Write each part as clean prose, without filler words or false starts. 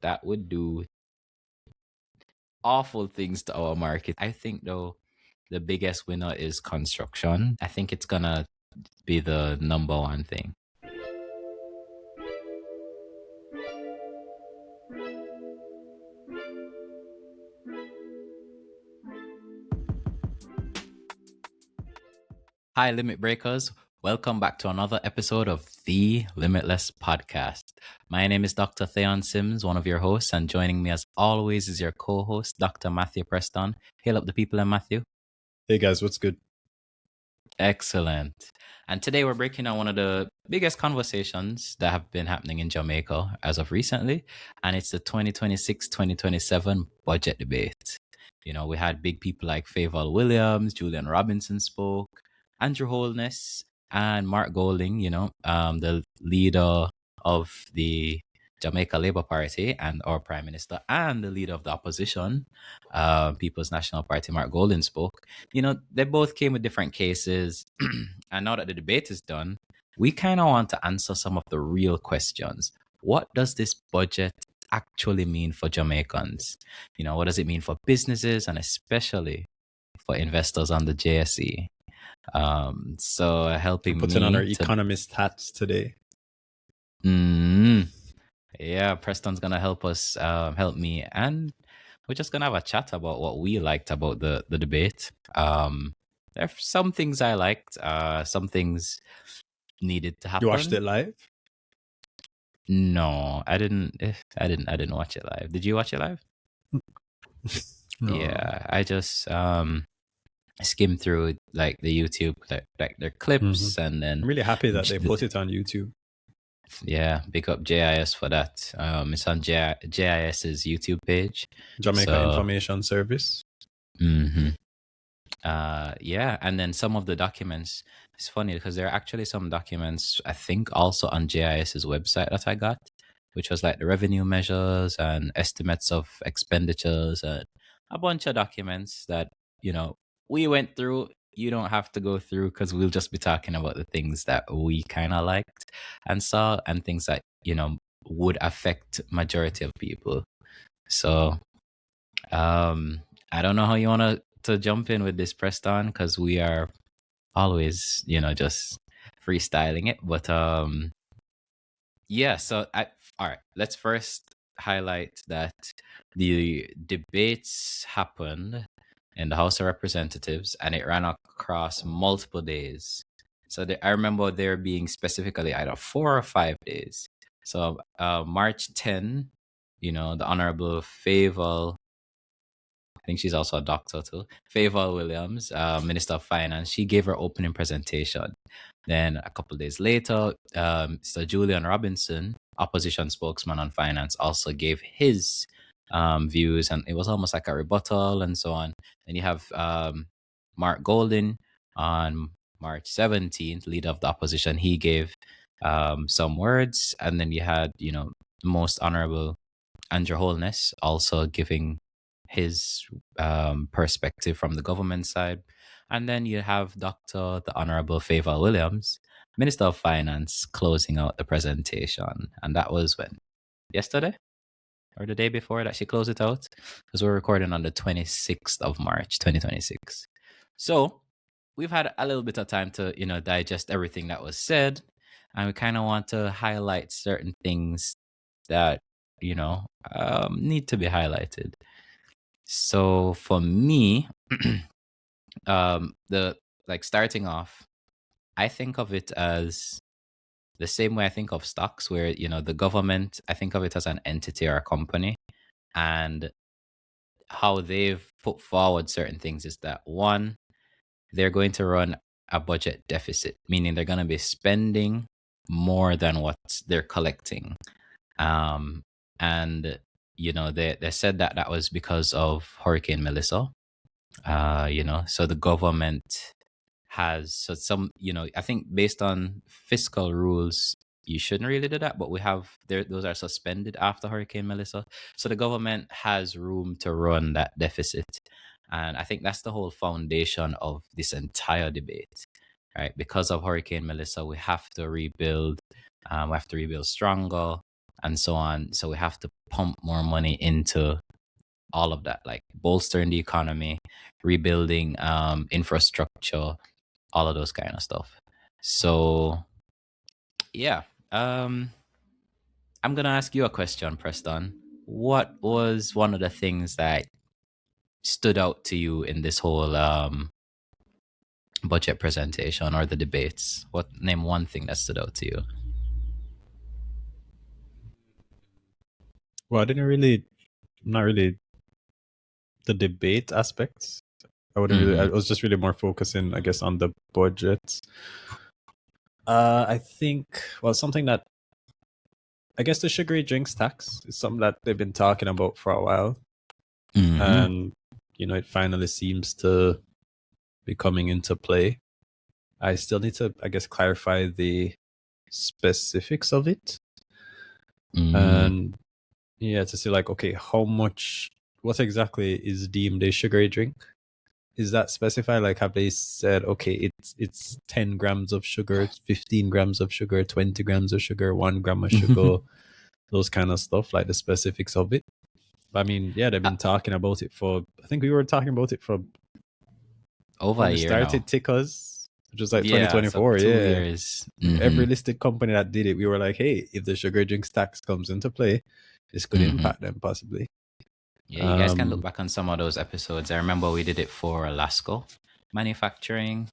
that would do awful things to our market. I think though the biggest winner is construction. I think it's gonna be the number one thing. Hi, Limit Breakers. Welcome back to another episode of the Limitless podcast. My name is Dr. Thaon Simms, one of your hosts, and joining me as always is your co-host, Dr. Matthew Preston. Hail up the people, and Matthew. Hey guys, what's good? Excellent. And today we're breaking down one of the biggest conversations that have been happening in Jamaica as of recently, and it's the 2026-2027 budget debate. You know, we had big people like Favour Williams, Julian Robinson spoke, Andrew Holness, and Mark Golding, the leader of the Jamaica Labour Party and our Prime Minister, and the leader of the opposition, People's National Party, Mark Golding spoke. You know, they both came with different cases. And now that the debate is done, we kind of want to answer some of the real questions. What does this budget actually mean for Jamaicans? You know, what does it mean for businesses and especially for investors on the JSE? So helping We're putting me on our to economist hats today. Yeah, Preston's gonna help us, help me, and we're just gonna have a chat about what we liked about the debate. There are some things I liked, some things needed to happen. You watched it live? No, I didn't. I didn't watch it live. Did you watch it live? No. Yeah, I just skimmed through like the YouTube, like their clips, and then I'm really happy that they put it on YouTube. Yeah, big up JIS for that. It's on JIS's YouTube page. Jamaica Information Service. Yeah, and then some of the documents. It's funny because there are actually some documents, I think, also on JIS's website that I got, which was like the revenue measures and estimates of expenditures and a bunch of documents that, you know, we went through. You don't have to go through because we'll just be talking about the things that we kind of liked and saw and things that, you know, would affect majority of people. So I don't know how you want to jump in with this, Preston, because we are always, you know, just freestyling it. But yeah, so all right, let's first highlight that the debates happened in the House of Representatives and it ran across multiple days. So I remember there being specifically either 4 or 5 days. So March 10, you know, the Honorable Favour, I think she's also a doctor too, Favour Williams, Minister of Finance, she gave her opening presentation. Then a couple of days later, Mr. Julian Robinson, opposition spokesman on finance, also gave his views, and it was almost like a rebuttal and so on. Then you have Mark Golding on March 17th, leader of the opposition. He gave some words, and then you had, you know, most honorable Andrew Holness also giving his perspective from the government side. And then you have Dr. the Honorable Favour Williams, Minister of Finance, closing out the presentation. And that was when? Yesterday? Or the day before that she closed it out? Because we're recording on the 26th of March, 2026. So we've had a little bit of time to, you know, digest everything that was said. And we kind of want to highlight certain things that, you know, need to be highlighted. So for me, starting off, I think of it as the same way I think of stocks, where, you know, the government, I think of it as an entity or a company, and how they've put forward certain things is that, one, they're going to run a budget deficit, meaning they're going to be spending more than what they're collecting. And you know, they said that was because of Hurricane Melissa. You know, so the government has some, you know, I think based on fiscal rules, you shouldn't really do that, but we have those are suspended after Hurricane Melissa. So the government has room to run that deficit. And I think that's the whole foundation of this entire debate, right? Because of Hurricane Melissa, we have to rebuild. We have to rebuild stronger. and so on. So we have to pump more money into all of that, like bolstering the economy, rebuilding infrastructure, all of those kind of stuff. So yeah, I'm gonna ask you a question, Preston. What was one of the things that stood out to you in this whole budget presentation or the debates? Name one thing that stood out to you? Well, not really the debate aspects. I was just really more focusing, I guess, on the budget. I think, well, something that, I guess the sugary drinks tax is something that they've been talking about for a while. And, it finally seems to be coming into play. I still need to, I guess, clarify the specifics of it. And yeah, to see like, okay, what exactly is deemed a sugary drink? Is that specified? Like, have they said, okay, it's 10 grams of sugar, 15 grams of sugar, 20 grams of sugar, 1 gram of sugar, those kind of stuff, like the specifics of it? I mean, yeah, they've been talking about it I think we were talking about it for over a year started now. Tickers, which was like 2024. So 2 years. Every listed company that did it, we were like, hey, if the sugar drinks tax comes into play, this could impact them possibly. Yeah, you guys can look back on some of those episodes. I remember we did it for Lasco manufacturing.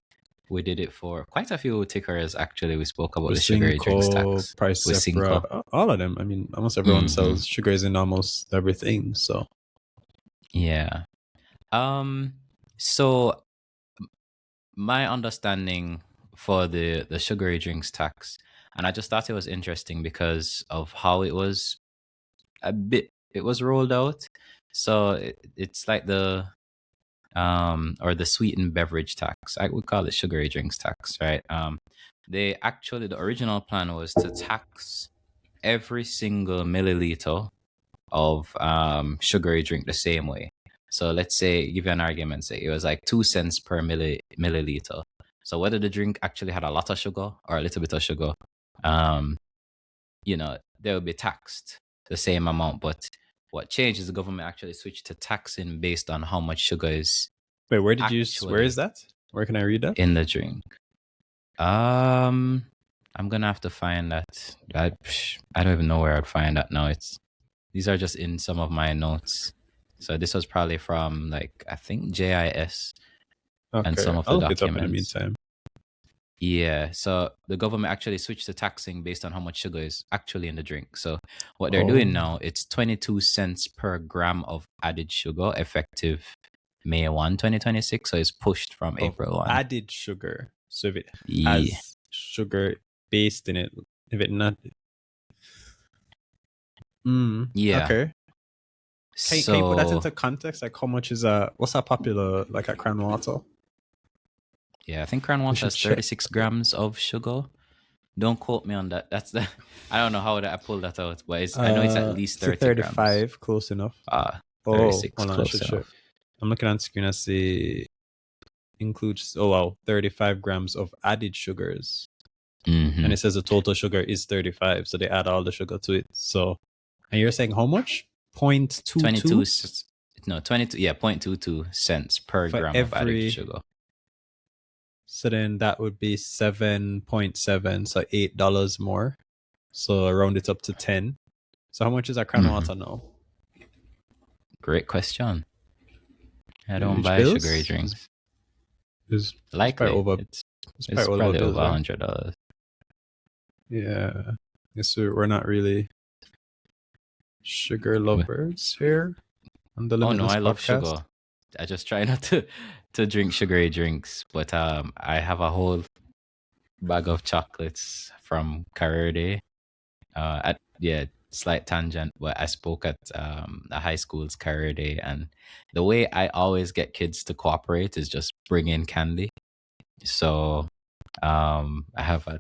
We did it for quite a few tickers, actually. We spoke about the sugary drinks tax. Price Separate, all of them. I mean, almost everyone sells sugars in almost everything. So yeah. So my understanding for the sugary drinks tax, and I just thought it was interesting because of how it was rolled out. So it's like the or the sweetened beverage tax. I would call it sugary drinks tax, right? The original plan was to tax every single milliliter of sugary drink the same way. So let's say, give you an argument, say it was like 2 cents per milliliter. So whether the drink actually had a lot of sugar or a little bit of sugar, they would be taxed the same amount. But what changed is the government actually switched to taxing based on how much sugar is. Wait, where is that? Where can I read that? In the drink. I'm gonna have to find that. I don't even know where I'd find that now. These are just in some of my notes. So this was probably from, like, I think JIS and some of the I'll documents. look it up in the meantime. Yeah, so the government actually switched to taxing based on how much sugar is actually in the drink. So what they're doing now, it's 22 cents per gram of added sugar, effective May 1, 2026. So it's pushed from April 1. Added sugar. So if it has sugar based in it, if it not... Yeah. Okay. Can you put that into context? Like, how much is what's that popular, like, at Crown Water? Yeah, I think Crown Water has 36 grams of sugar. Don't quote me on that. I don't know how I pulled that out, but I know it's at least 30 35, grams. close enough. 36, close enough. I'm looking on the screen. I see includes 35 grams of added sugars. And it says the total sugar is 35, so they add all the sugar to it. So, and you're saying how much? 0.22? 22. Yeah, 0.22 cents per gram of added sugar. So then that would be 7.7, so $8 more. So round it up to 10. So how much is our Crown Water now? Great question. I don't buy sugary drinks. It's likely it's probably over $100. Yeah. So we're not really sugar lovers here on the Limitless podcast. I love sugar. I just try not to drink sugary drinks, but I have a whole bag of chocolates from Career Day. Slight tangent, but I spoke at a high school's Career Day, and the way I always get kids to cooperate is just bring in candy. So I have a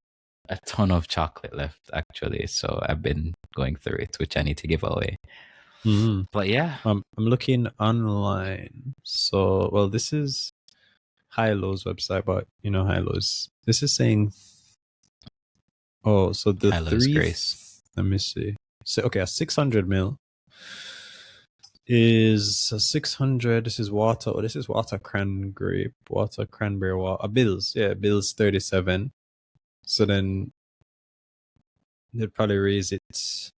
ton of chocolate left, actually, so I've been going through it, which I need to give away. But yeah, I'm looking online. So, well, this is High-Low's website, but High-Low's, this is saying, so the High-Low's three Grace. Let me see. So okay, a 600 mil is a 600. This is water. Oh, this is water cranberry water. Bills. Yeah, bills 37. So then they'd probably raise it.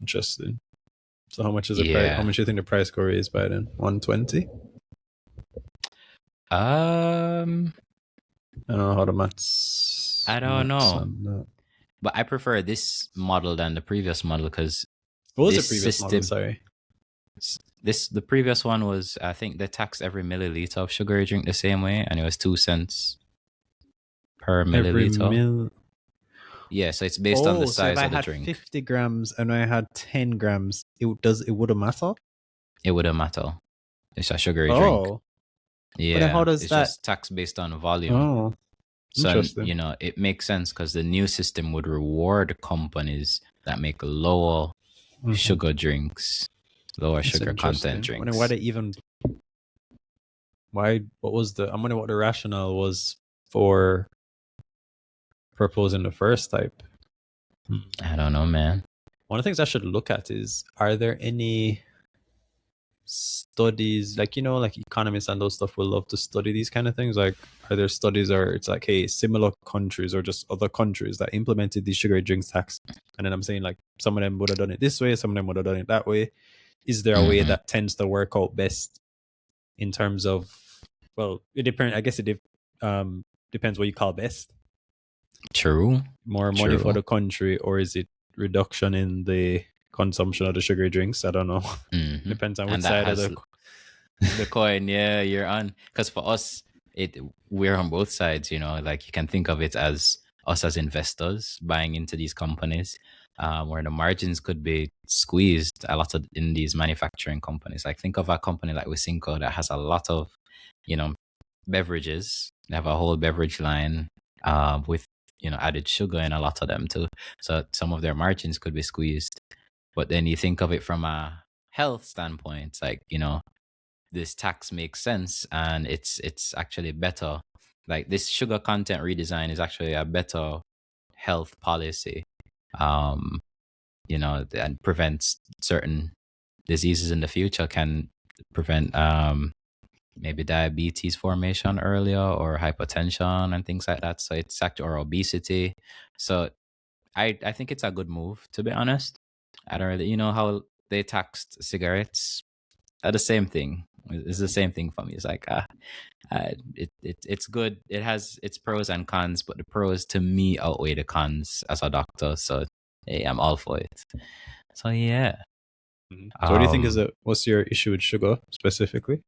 Interesting. So how much is the price? How Yeah. much do you think the price go raise by then? 120. I don't know how the maths I don't know, on that. but I prefer this model than the previous model because What was the this previous model? system, Sorry. the previous one was, I think they taxed every milliliter of sugar you drink the same way, and it was 2 cents per Every milliliter. mil. Yeah, so it's based on the Oh, so if size I of the had drink. 50 grams and I had 10 grams, it wouldn't matter? It wouldn't matter. It's a sugary drink. Oh. But then how Yeah, does it's that? just taxed based on volume. Oh, So, interesting. it makes sense because the new system would reward companies that make lower sugar drinks, lower That's sugar content interesting. I wonder why drinks. they even why what was the I wonder what the rationale was for proposing the first type. I don't know, man. One of the things I should look at is, are there any studies, like, like economists and those stuff will love to study these kind of things, like, are there studies, or it's like, hey, similar countries or just other countries that implemented the sugary drinks tax, and then I'm saying, like, some of them would have done it this way, some of them would have done it that way. Is there a way Mm-hmm. that tends to work out best in terms of, well, it depends, I guess depends what you call best. True. More money for True. the country, or is it reduction in the consumption of the sugary drinks? I don't know. Mm-hmm. Depends on which And that side of has the coin. Yeah, you're on. Because for us, we're on both sides. Like you can think of it as us as investors buying into these companies, where the margins could be squeezed a lot in these manufacturing companies. Like think of a company like Wisinco that has a lot of, beverages. They have a whole beverage line, with added sugar in a lot of them too. So some of their margins could be squeezed. But then you think of it from a health standpoint, like this tax makes sense and it's actually better. Like this sugar content redesign is actually a better health policy, um and prevents certain diseases in the future, can prevent maybe diabetes formation earlier, or hypertension and things like that. So it's actually, or obesity. So I think it's a good move, to be honest. I don't really, how they taxed cigarettes, are the same thing. It's the same thing for me. It's like it's good. It has its pros and cons, but the pros to me outweigh the cons as a doctor. So hey, I'm all for it. So yeah. So what do you think what's your issue with sugar specifically?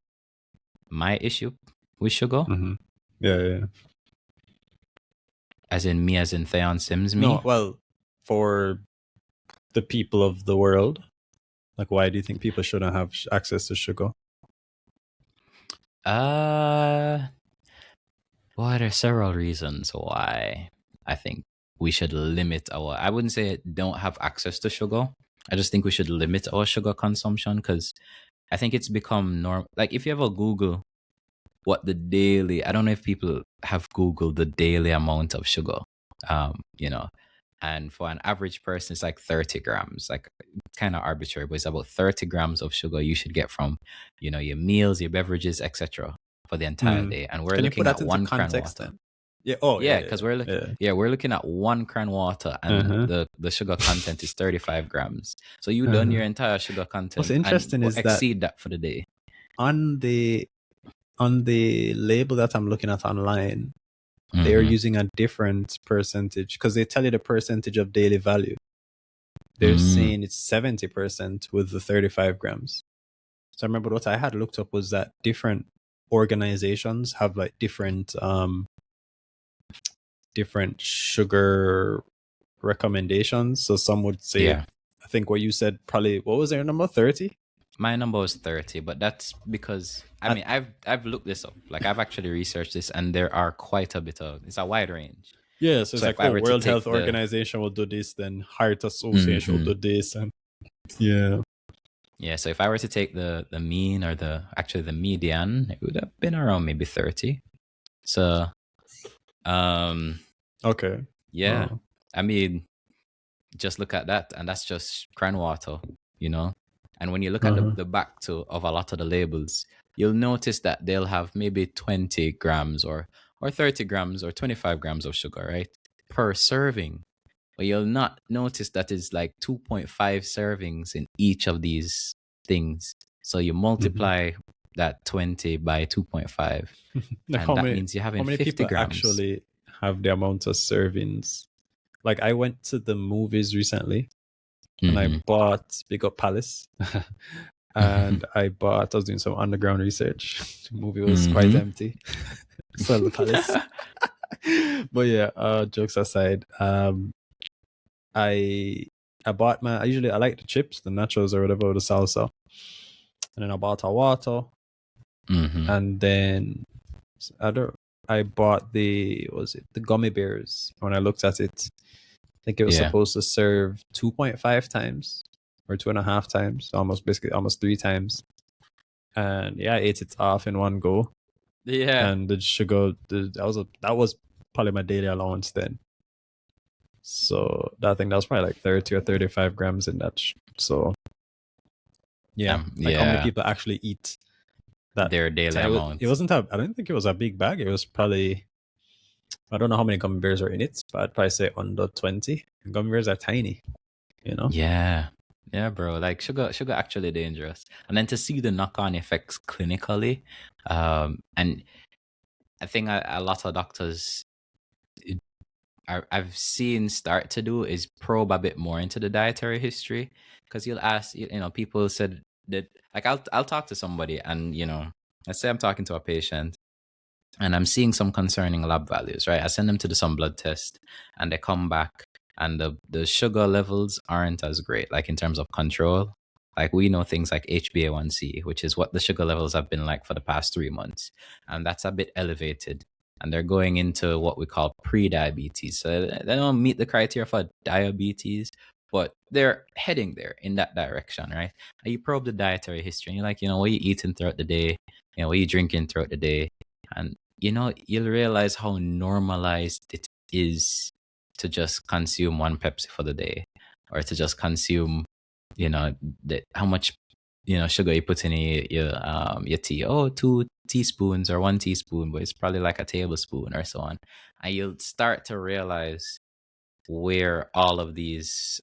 My issue with sugar, Yeah. as in me, as in Thaon Simms, No, me. well, for the people of the world, like, why do you think people shouldn't have access to sugar? Well, there are several reasons why I think we should limit our. I wouldn't say don't have access to sugar. I just think we should limit our sugar consumption, because I think it's become normal. Like if you ever Google what the daily, I don't know if people have Googled the daily amount of sugar, and for an average person, it's like 30 grams, like kind of arbitrary, but it's about 30 grams of sugar you should get from, your meals, your beverages, etc. for the entire day. And we're Can you put looking that at into 1 cran context water. then? Yeah. Oh, Yeah, because we're looking at 1 cran water, and the sugar content is 35 grams. So you done your entire sugar What's content and interesting is that exceed that for the day. on the label that I'm looking at online, they're Mm-hmm. using a different percentage, because they tell you the percentage of daily value. They're saying it's 70% with the 35 grams. So I remember what I had looked up was that different organizations have like different sugar recommendations. So some would say, Yeah. I think what you said, probably, what was their number? 30? My number was 30, but that's because I've looked this up. Like I've actually researched this, and there are quite a bit of, it's a wide range. Yeah, so it's So like, if I oh, were to World Health take Organization will do this, then Heart Association will do this, and so if I were to take the mean, or the median, it would have been around maybe 30. So okay. yeah. Oh. I mean, just look at that, and that's just cran water, you know. And when you look at Uh-huh. the back to of a lot of the labels, you'll notice that they'll have maybe 20 grams or 30 grams or 25 grams of sugar, right, per serving. But you'll not notice that it's like 2.5 servings in each of these things. So you Mm-hmm. multiply that 20 by 2.5, Like and that means you're how having many 50 people grams. actually have the amount of servings? Like I went to the movies recently and I Mm-hmm. bought Big Up Palace. And I was doing some underground research. The movie was quite Mm-hmm. empty. Sell the palace. But yeah, jokes aside, I bought I like the chips, the nachos or whatever, the salsa. And then I bought a water. Mm-hmm. And then I bought the gummy bears. When I looked at it, I think it was Yeah. supposed to serve 2.5 times or 2.5 times, basically almost 3 times. And yeah, I ate it off in one go. Yeah. And the sugar, that was probably my daily allowance then. So I think that was probably like 30 or 35 grams in that. So yeah, like how many Yeah. people actually eat that? Their daily It amount. wasn't I don't think it was a big bag. It was probably, I don't know how many gummy bears are in it, but I'd probably say under 20. Gummy bears are tiny, you know? Yeah. Yeah, bro. Like sugar actually dangerous. And then to see the knock-on effects clinically, and I think a lot of doctors I've seen start to do is probe a bit more into the dietary history, because you'll ask, people said that, like, I'll talk to somebody, and let's say I'm talking to a patient and I'm seeing some concerning lab values, right? I send them to do some blood test, and they come back, and the sugar levels aren't as great, like in terms of control. Like, we know things like HbA1c, which is what the sugar levels have been like for the past 3 months, and that's a bit elevated. And they're going into what we call pre-diabetes. So they don't meet the criteria for diabetes, but they're heading there in that direction, right? And you probe the dietary history, and you're like, what are you eating throughout the day? What are you drinking throughout the day? And you'll realize how normalized it is to just consume one Pepsi for the day, or to just consume, how much, sugar you put in your tea. Oh, 2 teaspoons or 1 teaspoon, but it's probably like a tablespoon or so on. And you'll start to realize where all of these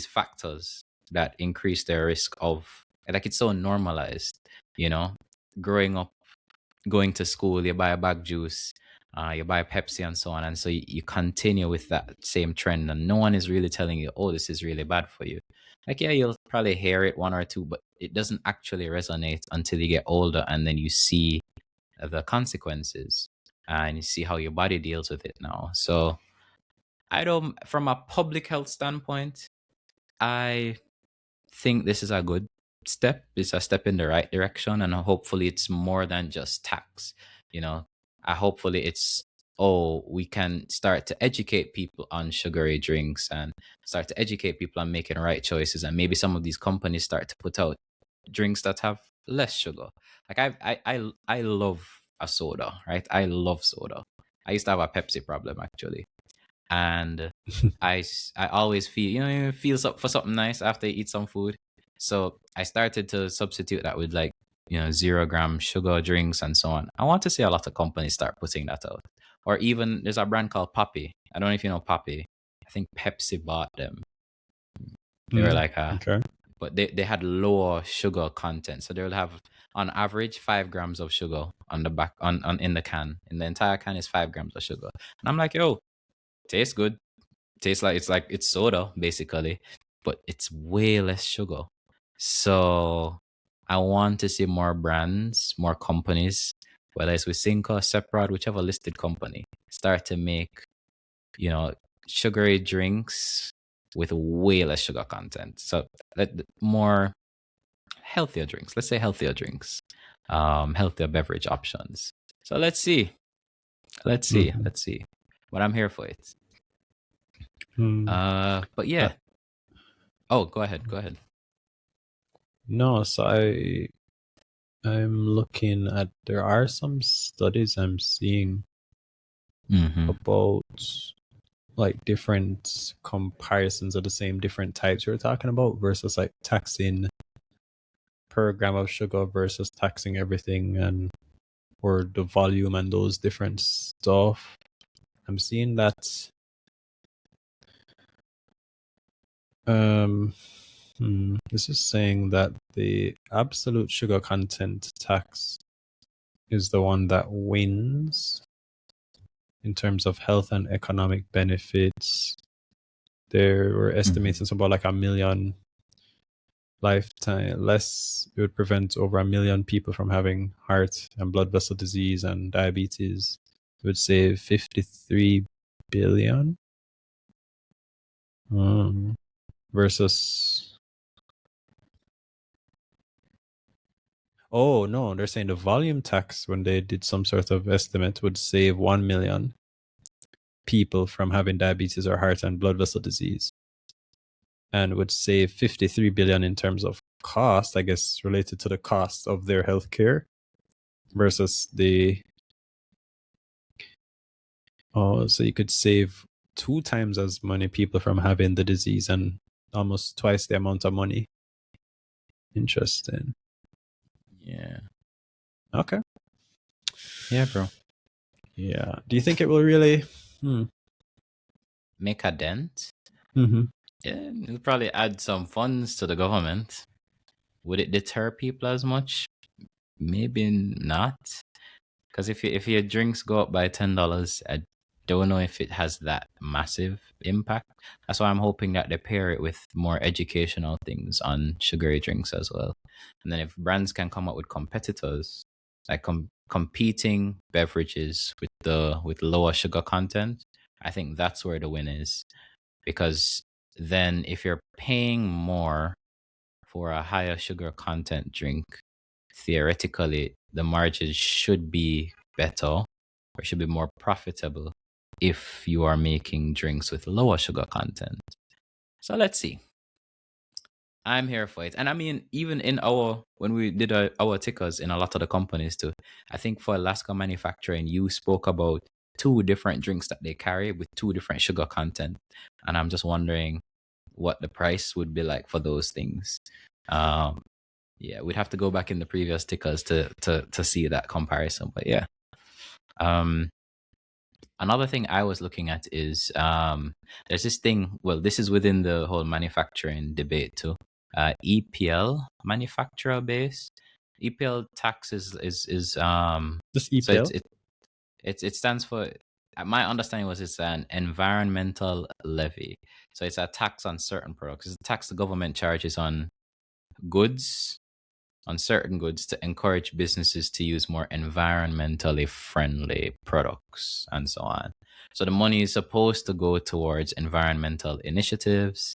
factors that increase their risk of, like, it's so normalized, growing up, going to school, you buy a bag juice, you buy Pepsi and so on. And so you continue with that same trend, and no one is really telling you, oh, this is really bad for you. Like, yeah, you'll probably hear it one or two, but it doesn't actually resonate until you get older, and then you see the consequences, and you see how your body deals with it now. So from a public health standpoint, I think this is a good step. It's a step in the right direction, and hopefully it's more than just tax. You know, hopefully it's, oh, we can start to educate people on sugary drinks, and start to educate people on making right choices, and maybe some of these companies start to put out drinks that have less sugar. Like, I love a soda, right? I love soda. I used to have a Pepsi problem, actually, and I always feel, you feel for something nice after you eat some food. So I started to substitute that with, like, 0 gram sugar drinks and so on. I want to see a lot of companies start putting that out. Or even, there's a brand called Poppy. I don't know if you know Poppy. I think Pepsi bought them. They were Mm, like okay. but they had lower sugar content. So they will have, on average, 5 grams of sugar on the back, on in the can. In the entire can is 5 grams of sugar. And I'm like, yo, tastes good. Tastes like it's soda, basically, but it's way less sugar. So I want to see more brands, more companies, whether it's with Cinco, Separate, whichever listed company, start to make, you know sugary drinks with way less sugar content. So more healthier drinks. Let's say healthier drinks, healthier beverage options. So let's see, Mhm. let's see. But I'm here for it. Mm. But Uh, yeah. Oh, go ahead. Go ahead. no, so I'm looking at, there are some studies I'm seeing Mm-hmm. about like different comparisons of the same different types you're talking about versus like taxing per gram of sugar versus taxing everything and or the volume and those different stuff. I'm seeing that this is saying that the absolute sugar content tax is the one that wins in terms of health and economic benefits. There were estimating about like 1 million lifetime less. It would prevent over 1 million people from having heart and blood vessel disease and diabetes. It would save 53 billion versus. Oh no, they're saying the volume tax, when they did some sort of estimate, would save 1 million people from having diabetes or heart and blood vessel disease, and would save 53 billion in terms of cost, I guess, related to the cost of their healthcare versus the. Oh, so you could save 2 times as many people from having the disease and almost twice the amount of money. Interesting. Yeah. Okay. Yeah, bro. Yeah. Do you think it will really make a dent? Mm-hmm. Yeah, it'll probably add some funds to the government. Would it deter people as much? Maybe not. Because if your drinks go up by $10, I don't know if it has that massive impact. That's why I'm hoping that they pair it with more educational things on sugary drinks as well. And then if brands can come up with competitors, like competing beverages with lower sugar content, I think that's where the win is. Because then if you're paying more for a higher sugar content drink, theoretically the margins should be better or should be more profitable if you are making drinks with lower sugar content. So let's see. I'm here for it. And I mean, even in when we did our tickers in a lot of the companies too, I think for Alaska Manufacturing, you spoke about 2 different drinks that they carry with 2 different sugar content. And I'm just wondering what the price would be like for those things. Yeah, we'd have to go back in the previous tickers to see that comparison. But yeah. Another thing I was looking at is there's this thing. Well, this is within the whole manufacturing debate too. EPL, manufacturer base. EPL tax is Just so EPL? it stands for. My understanding was it's an environmental levy. So it's a tax on certain products. It's a tax the government charges on goods, on certain goods, to encourage businesses to use more environmentally friendly products and so on. So the money is supposed to go towards environmental initiatives.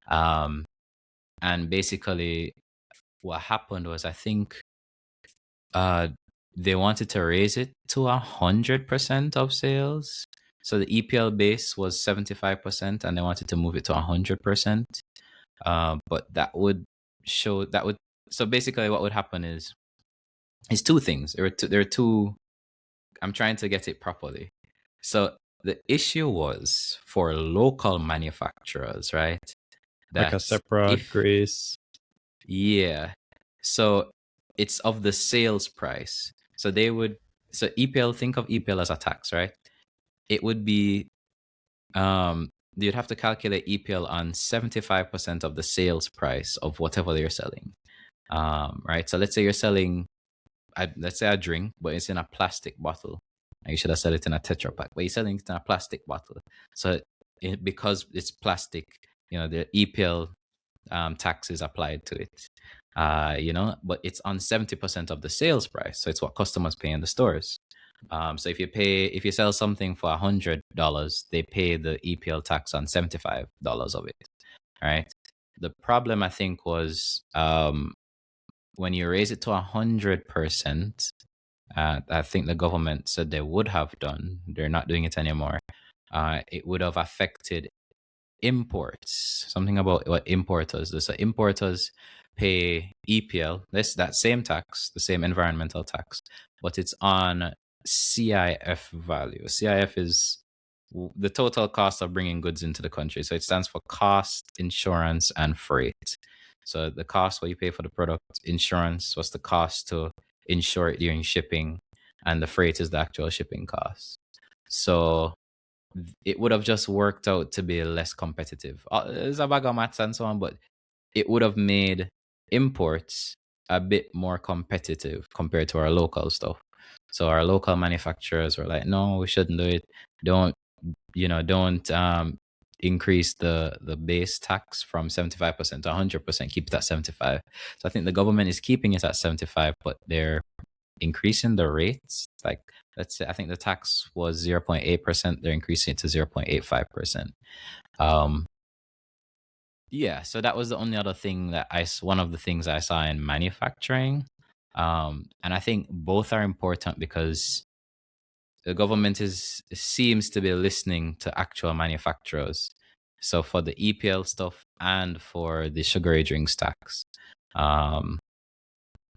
And basically, what happened was, I think they wanted to raise it to 100% of sales. So the EPL base was 75%, and they wanted to move it to 100%. But that would show that would. So basically, what would happen is 2 things. There are two. I'm trying to get it properly. So the issue was for local manufacturers, right? Like a That separate if grace. Yeah, so it's of the sales price. So they would. So EPL. Think of EPL as a tax, right? It would be you'd have to calculate EPL on 75% of the sales price of whatever you're selling. Right. So let's say you're selling, let's say a drink, but it's in a plastic bottle. And you should have said it in a Tetra Pak, but you're selling it in a plastic bottle. So because it's plastic, the EPL tax is applied to it. But it's on 70% of the sales price. So it's what customers pay in the stores. So if you sell something for $100, they pay the EPL tax on $75 of it. Right. The problem, I think, was when you raise it to 100%, I think the government said they would have done. They're not doing it anymore. It would have affected imports. Something about what importers do. So importers pay EPL, that same tax, the same environmental tax, but it's on CIF value. CIF is the total cost of bringing goods into the country. So it stands for cost, insurance, and freight. So the cost what you pay for the product, insurance was the cost to insure it during shipping, and the freight is the actual shipping cost. So it would have just worked out to be less competitive. There's a bag of maths and so on, but it would have made imports a bit more competitive compared to our local stuff. So our local manufacturers were like, no, we shouldn't do it. Don't don't increase the base tax from 75% to 100%. Keep it at 75. So I think the government is keeping it at 75, but they're increasing the rates. Like, let's say I think the tax was 0.8%. They're increasing it to 0.85%. Yeah, so that was the only other thing that one of the things I saw in manufacturing. And I think both are important because the government seems to be listening to actual manufacturers. So for the EPL stuff and for the sugary drinks tax.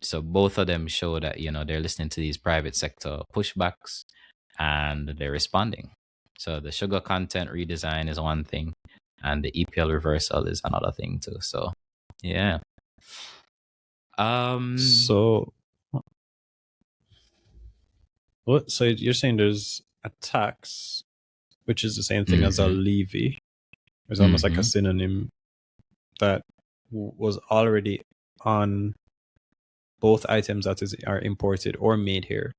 So both of them show that, they're listening to these private sector pushbacks and they're responding. So the sugar content redesign is one thing, and the EPL reversal is another thing too. So yeah. So what? So you're saying there's a tax, which is the same thing as a levy. It's almost like a synonym that was already on both items that are imported or made here.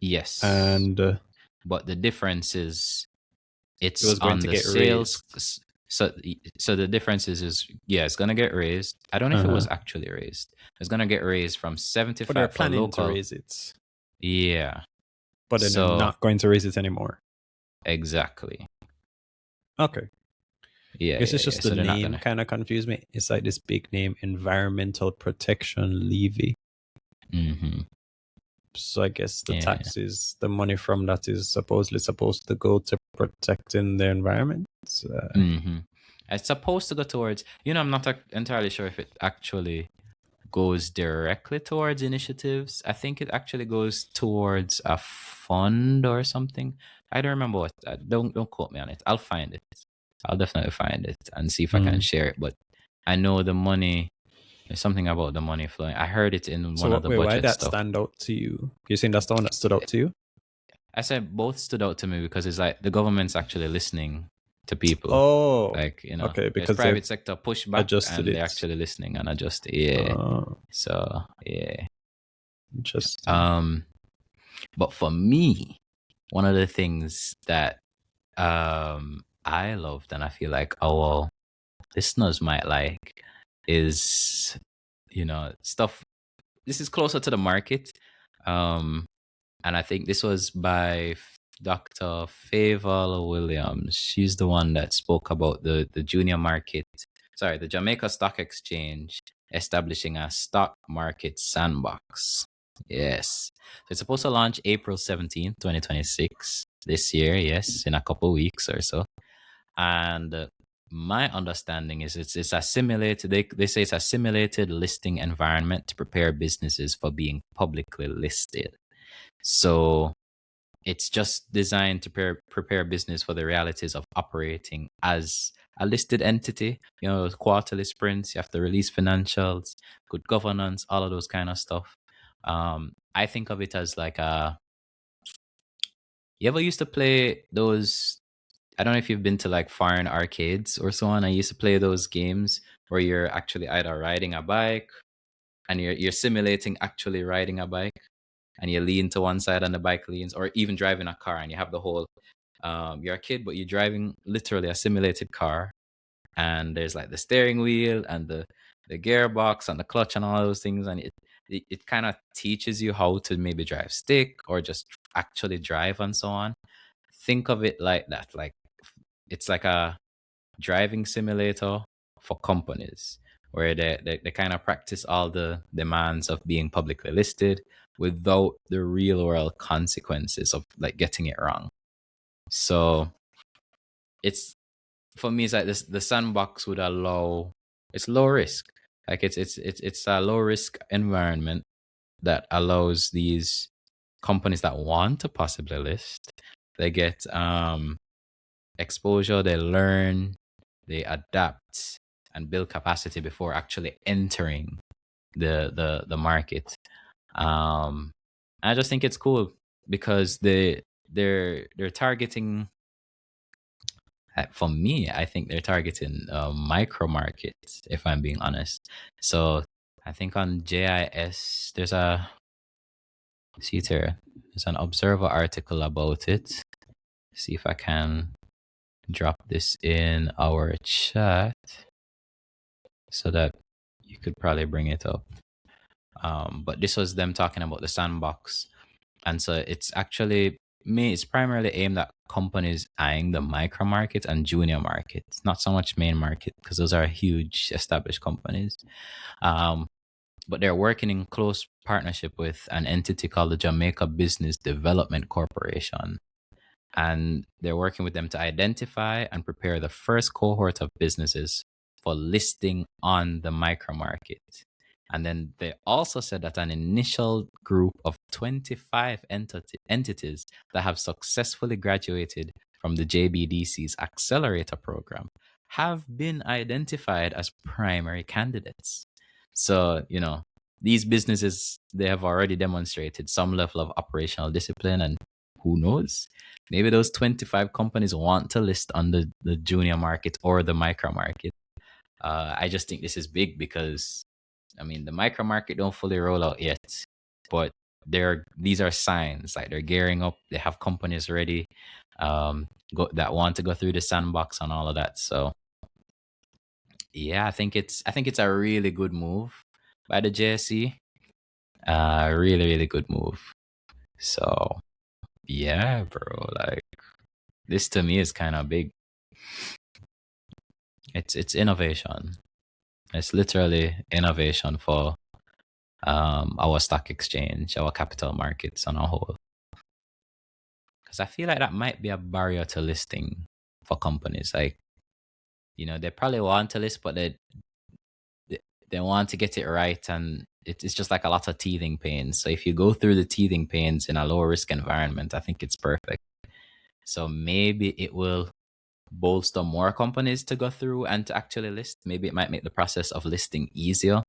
Yes. And but the difference is it's it was going on to the get sales. raised. So the difference is it's gonna get raised. I don't know if it was actually raised. It's gonna get raised from 75 but they're for planning local. to raise it. Yeah. But then they're not going to raise it anymore. Exactly. Okay. Yeah. I guess it's just so the name kind of confused me. It's like this big name, Environmental Protection Levy. Mm-hmm. So I guess the tax is the money from that is supposedly supposed to go to protecting the environment. It's supposed to go towards, I'm not entirely sure if it actually goes directly towards initiatives. I think it actually goes towards a fund or something. I don't remember what. Don't quote me on it. I'll find it. I'll definitely find it and see if I can share it. But I know the money. There's something about the money flowing. I heard it in one of the budget why did that stuff. stand out to you? You're saying that's the one that stood out to you? I said both stood out to me because it's like the government's actually listening to people. Oh, like okay, because private sector pushback and it. they're actually listening and adjusting. Yeah. So yeah. Interesting. But for me, one of the things that I loved and I feel like listeners might like is stuff. This is closer to the market, and I think this was by Dr. Favor Williams. She's the one that spoke about the junior market. Sorry, the Jamaica Stock Exchange establishing a stock market sandbox. Yes. So it's supposed to launch April 17th, 2026 this year. Yes, in a couple weeks or so. And my understanding is it's a simulated, they say it's a simulated listing environment to prepare businesses for being publicly listed. So it's just designed to prepare business for the realities of operating as a listed entity. Quarterly sprints, you have to release financials, good governance, all of those kind of stuff. I think of it as like you ever used to play those, I don't know if you've been to like foreign arcades or so on. I used to play those games where you're actually either riding a bike and you're simulating actually riding a bike, and you lean to one side and the bike leans, or even driving a car and you have the whole you're a kid but you're driving literally a simulated car, and there's like the steering wheel and the gearbox and the clutch and all those things, and it kind of teaches you how to maybe drive stick or just actually drive and so on. Think of it like that. Like it's like a driving simulator for companies where they kind of practice all the demands of being publicly listed without the real world consequences of like getting it wrong. So it's, for me, it's like this, the sandbox would allow, it's low risk. Like it's a low risk environment that allows these companies that want to possibly list, they get exposure, they learn, they adapt, and build capacity before actually entering the market. I just think it's cool because they're targeting. For me, I think they're targeting micro markets. If I'm being honest, so I think on JIS there's a see it here. There's an Observer article about it. See if I can drop this in our chat so that you could probably bring it up. But this was them talking about the sandbox. And so it's actually it's primarily aimed at companies eyeing the micro market and junior market, not so much main market, because those are huge established companies. But they're working in close partnership with an entity called the Jamaica Business Development Corporation. And they're working with them to identify and prepare the first cohort of businesses for listing on the micro market. And then they also said that an initial group of 25 entities that have successfully graduated from the JBDC's accelerator program have been identified as primary candidates. So, these businesses, they have already demonstrated some level of operational discipline, and who knows, maybe those 25 companies want to list on the junior market or the micro market. I just think this is big because, the micro market don't fully roll out yet, but these are signs, like they're gearing up. They have companies ready that want to go through the sandbox and all of that. So yeah, I think it's a really good move by the JSE. Really, really good move. So yeah, bro, like this to me is kind of big. It's innovation. It's literally innovation for our stock exchange, our capital markets on a whole. Because I feel like that might be a barrier to listing for companies. Like, they probably want to list, but they want to get it right, and it's just like a lot of teething pains. So if you go through the teething pains in a low risk environment, I think it's perfect. So maybe it will bolster more companies to go through and to actually list. Maybe it might make the process of listing easier.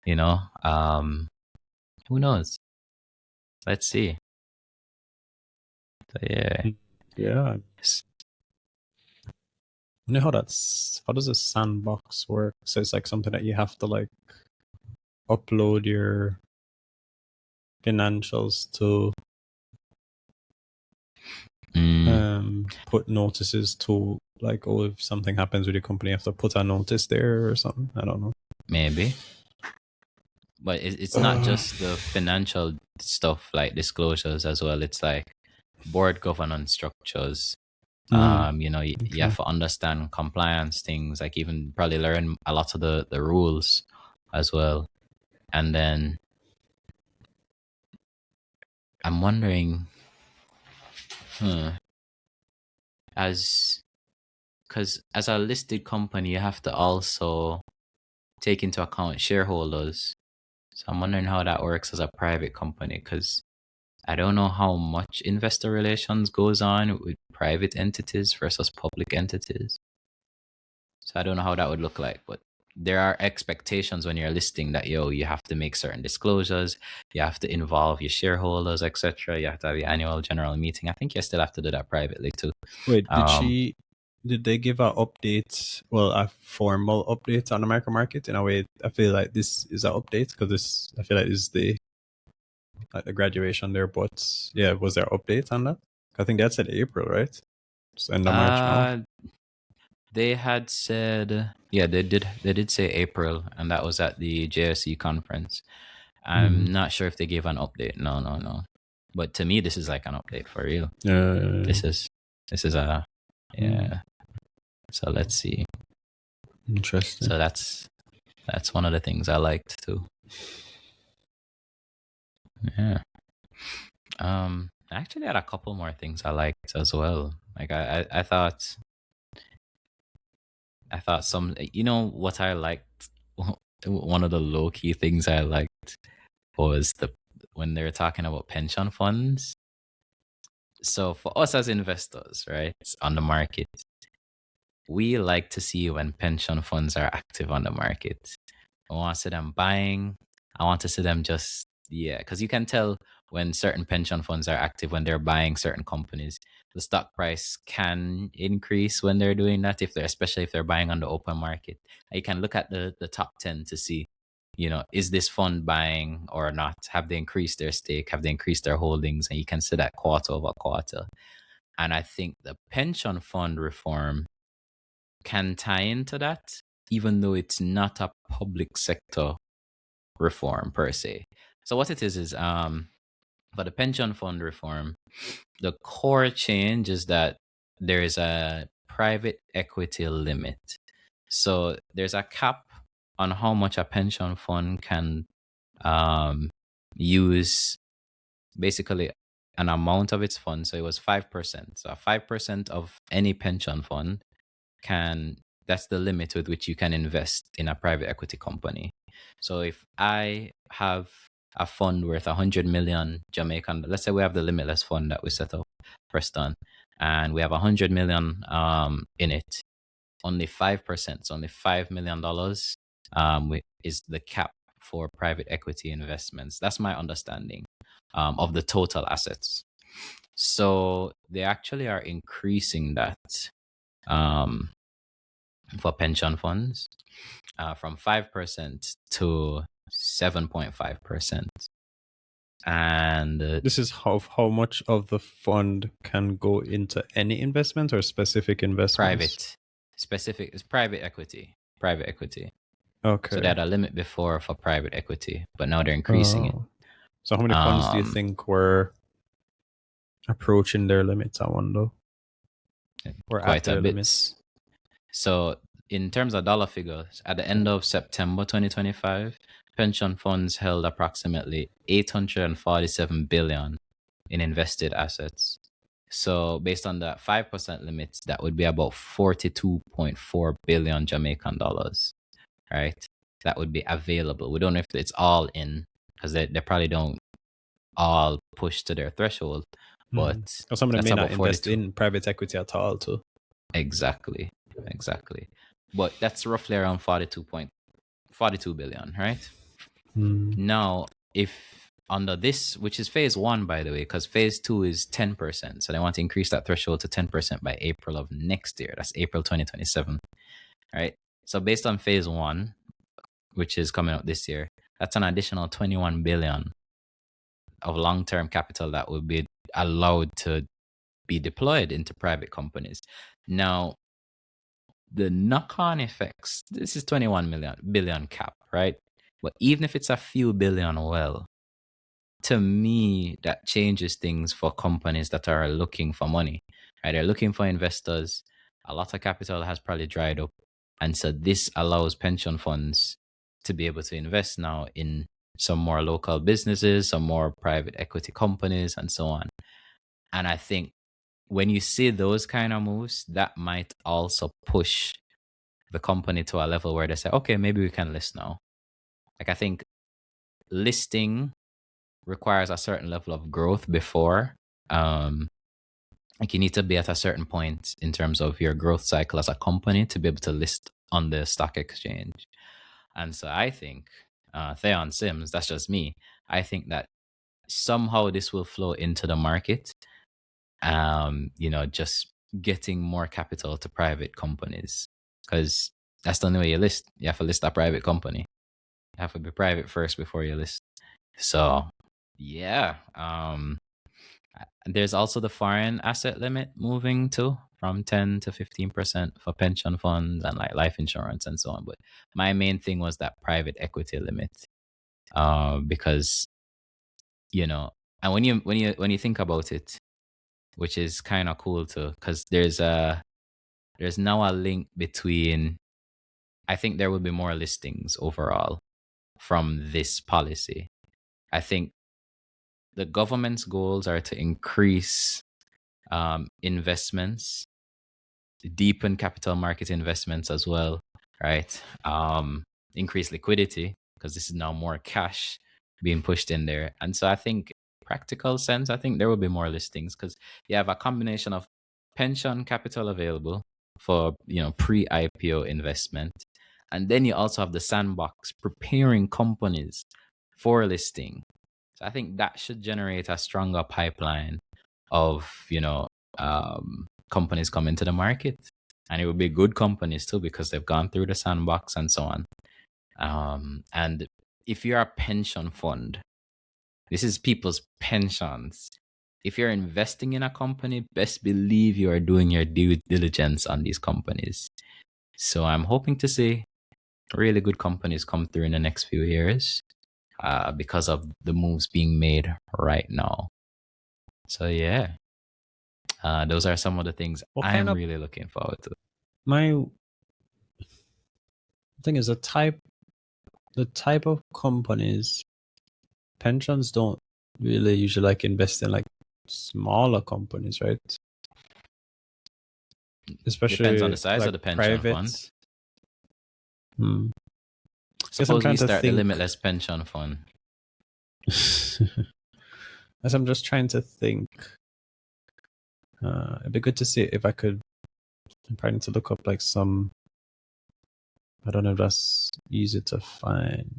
Who knows? Let's see. So yeah. Yeah. You know how does a sandbox work? So it's like something that you have to like upload your financials to put notices to, like, oh, if something happens with your company, you have to put a notice there or something. I don't know. Maybe. But it's not just the financial stuff, like disclosures as well. It's like board governance structures. You have to understand compliance things, like even probably learn a lot of the rules as well. And then I'm wondering, because as a listed company, you have to also take into account shareholders. So I'm wondering how that works as a private company, because I don't know how much investor relations goes on with private entities versus public entities. So I don't know how that would look like, but there are expectations when you're listing that, you have to make certain disclosures, you have to involve your shareholders, etc. You have to have your annual general meeting. I think you still have to do that privately too. Wait, did they give a update? Well, a formal update on the micro market? In a way, I feel like this is an update because I feel like this is the graduation there. But yeah, was there update on that? I think that said April, right? It's end of March now. They had said, yeah, they did say April, and that was at the JSE conference. I'm not sure if they gave an update. No. But to me, this is like an update for real. This is a yeah. So let's see. Interesting. So that's one of the things I liked too. Yeah. I actually had a couple more things I liked as well. Like I thought some, what I liked, one of the low key things I liked was when they were talking about pension funds. So for us as investors, right, on the market, we like to see when pension funds are active on the market. I want to see them buying. I want to see them just, yeah, because you can tell when certain pension funds are active when they're buying certain companies. The stock price can increase when they're doing that, if they're, especially if they're buying on the open market. You can look at the top 10 to see, is this fund buying or not? Have they increased their stake? Have they increased their holdings? And you can see that quarter over quarter. And I think the pension fund reform can tie into that, even though it's not a public sector reform per se. So what it is for the pension fund reform, the core change is that there is a private equity limit. So there's a cap on how much a pension fund can use, basically an amount of its funds. So it was 5%. So 5% of any pension fund can, that's the limit with which you can invest in a private equity company. So if I have a fund worth 100 million Jamaican, let's say we have the Limitless fund that we set up, Preston, and we have 100 million in it, only 5%, so only $5 million is the cap for private equity investments. That's my understanding of the total assets. So they actually are increasing that um, for pension funds from 5% to 7.5%. And This is how much of the fund can go into any investment or specific investments? it's private equity. Private equity. Okay. So they had a limit before for private equity, but now they're increasing it. So how many funds do you think were approaching their limits, I wonder? Or Quite a bit. limits? So in terms of dollar figures, at the end of September 2025, pension funds held approximately 847 billion in invested assets. So based on that 5% limit, that would be about 42.4 billion Jamaican dollars, right? That would be available. We don't know if it's all in, because they probably don't all push to their threshold, but some of them that's may not about invest 42. in private equity at all too. Exactly. But that's roughly around 42 billion, right? Now, if under this, which is phase one, by the way, because phase two is 10%. So they want to increase that threshold to 10% by April of next year. That's April 2027. Right. So based on phase one, which is coming up this year, that's an additional 21 billion of long-term capital that will be allowed to be deployed into private companies. Now, the knock-on effects, this is 21 billion cap, right? But even if it's a few billion, well, to me, that changes things for companies that are looking for money, right? They're looking for investors. A lot of capital has probably dried up. And so this allows pension funds to be able to invest now in some more local businesses, some more private equity companies, and so on. And I think when you see those kind of moves, that might also push the company to a level where they say, okay, maybe we can list now. Like, I think listing requires a certain level of growth before. Like, you need to be at a certain point in terms of your growth cycle as a company to be able to list on the stock exchange. And so I think, Thaon Simms, that's just me, I think that somehow this will flow into the market. Just getting more capital to private companies, because that's the only way you list. You have to list a private company. You have to be private first before you list. So, yeah. There's also the foreign asset limit moving too, from 10 to 15% for pension funds and like life insurance and so on. But my main thing was that private equity limit, because and when you think about it, which is kind of cool too, because there's now a link between. I think there will be more listings overall from this policy. I think the government's goals are to increase investments, deepen capital market investments as well, right? Increase liquidity, because this is now more cash being pushed in there. And so I think, practical sense, I think there will be more listings because you have a combination of pension capital available, for pre-IPO investment. And then you also have the Sandbox preparing companies for listing. So I think that should generate a stronger pipeline of companies coming to the market, and it would be good companies too because they've gone through the Sandbox and so on. And if you're a pension fund, this is people's pensions. If you're investing in a company, best believe you are doing your due diligence on these companies. So I'm hoping to see really good companies come through in the next few years because of the moves being made right now. So yeah, those are some of the things I'm really looking forward to. My thing is the type of companies, pensions don't really usually like invest in like smaller companies, right? Especially depends on the size like of the pension fund. Suppose we start the Limitless pension fund. As I'm just trying to think, it'd be good to see if I could. I'm trying to look up like some. I don't know if that's easy to find.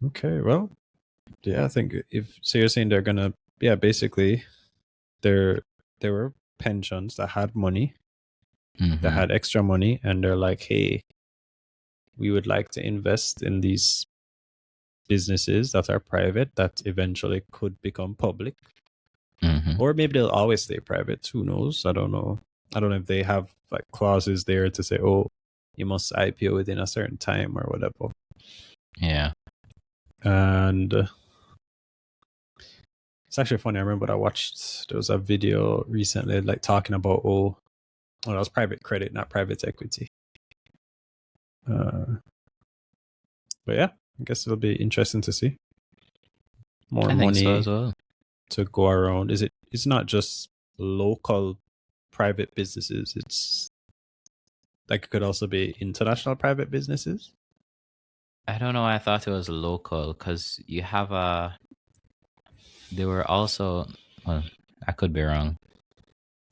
Okay, well, yeah, I think so you're saying they're gonna, basically, there were pensions that had money, that had extra money, and they're like, hey, we would like to invest in these businesses that are private that eventually could become public, or maybe they'll always stay private. Who knows? I don't know if they have like clauses there to say, oh, you must IPO within a certain time or whatever. Yeah. And it's actually funny. I remember there was a video recently like talking about, that was private credit, not private equity. But yeah, I guess it'll be interesting to see more money so as well to go around. It's not just local private businesses. It's like it could also be international private businesses. I don't know. I thought it was local because you have they were also, well, I could be wrong,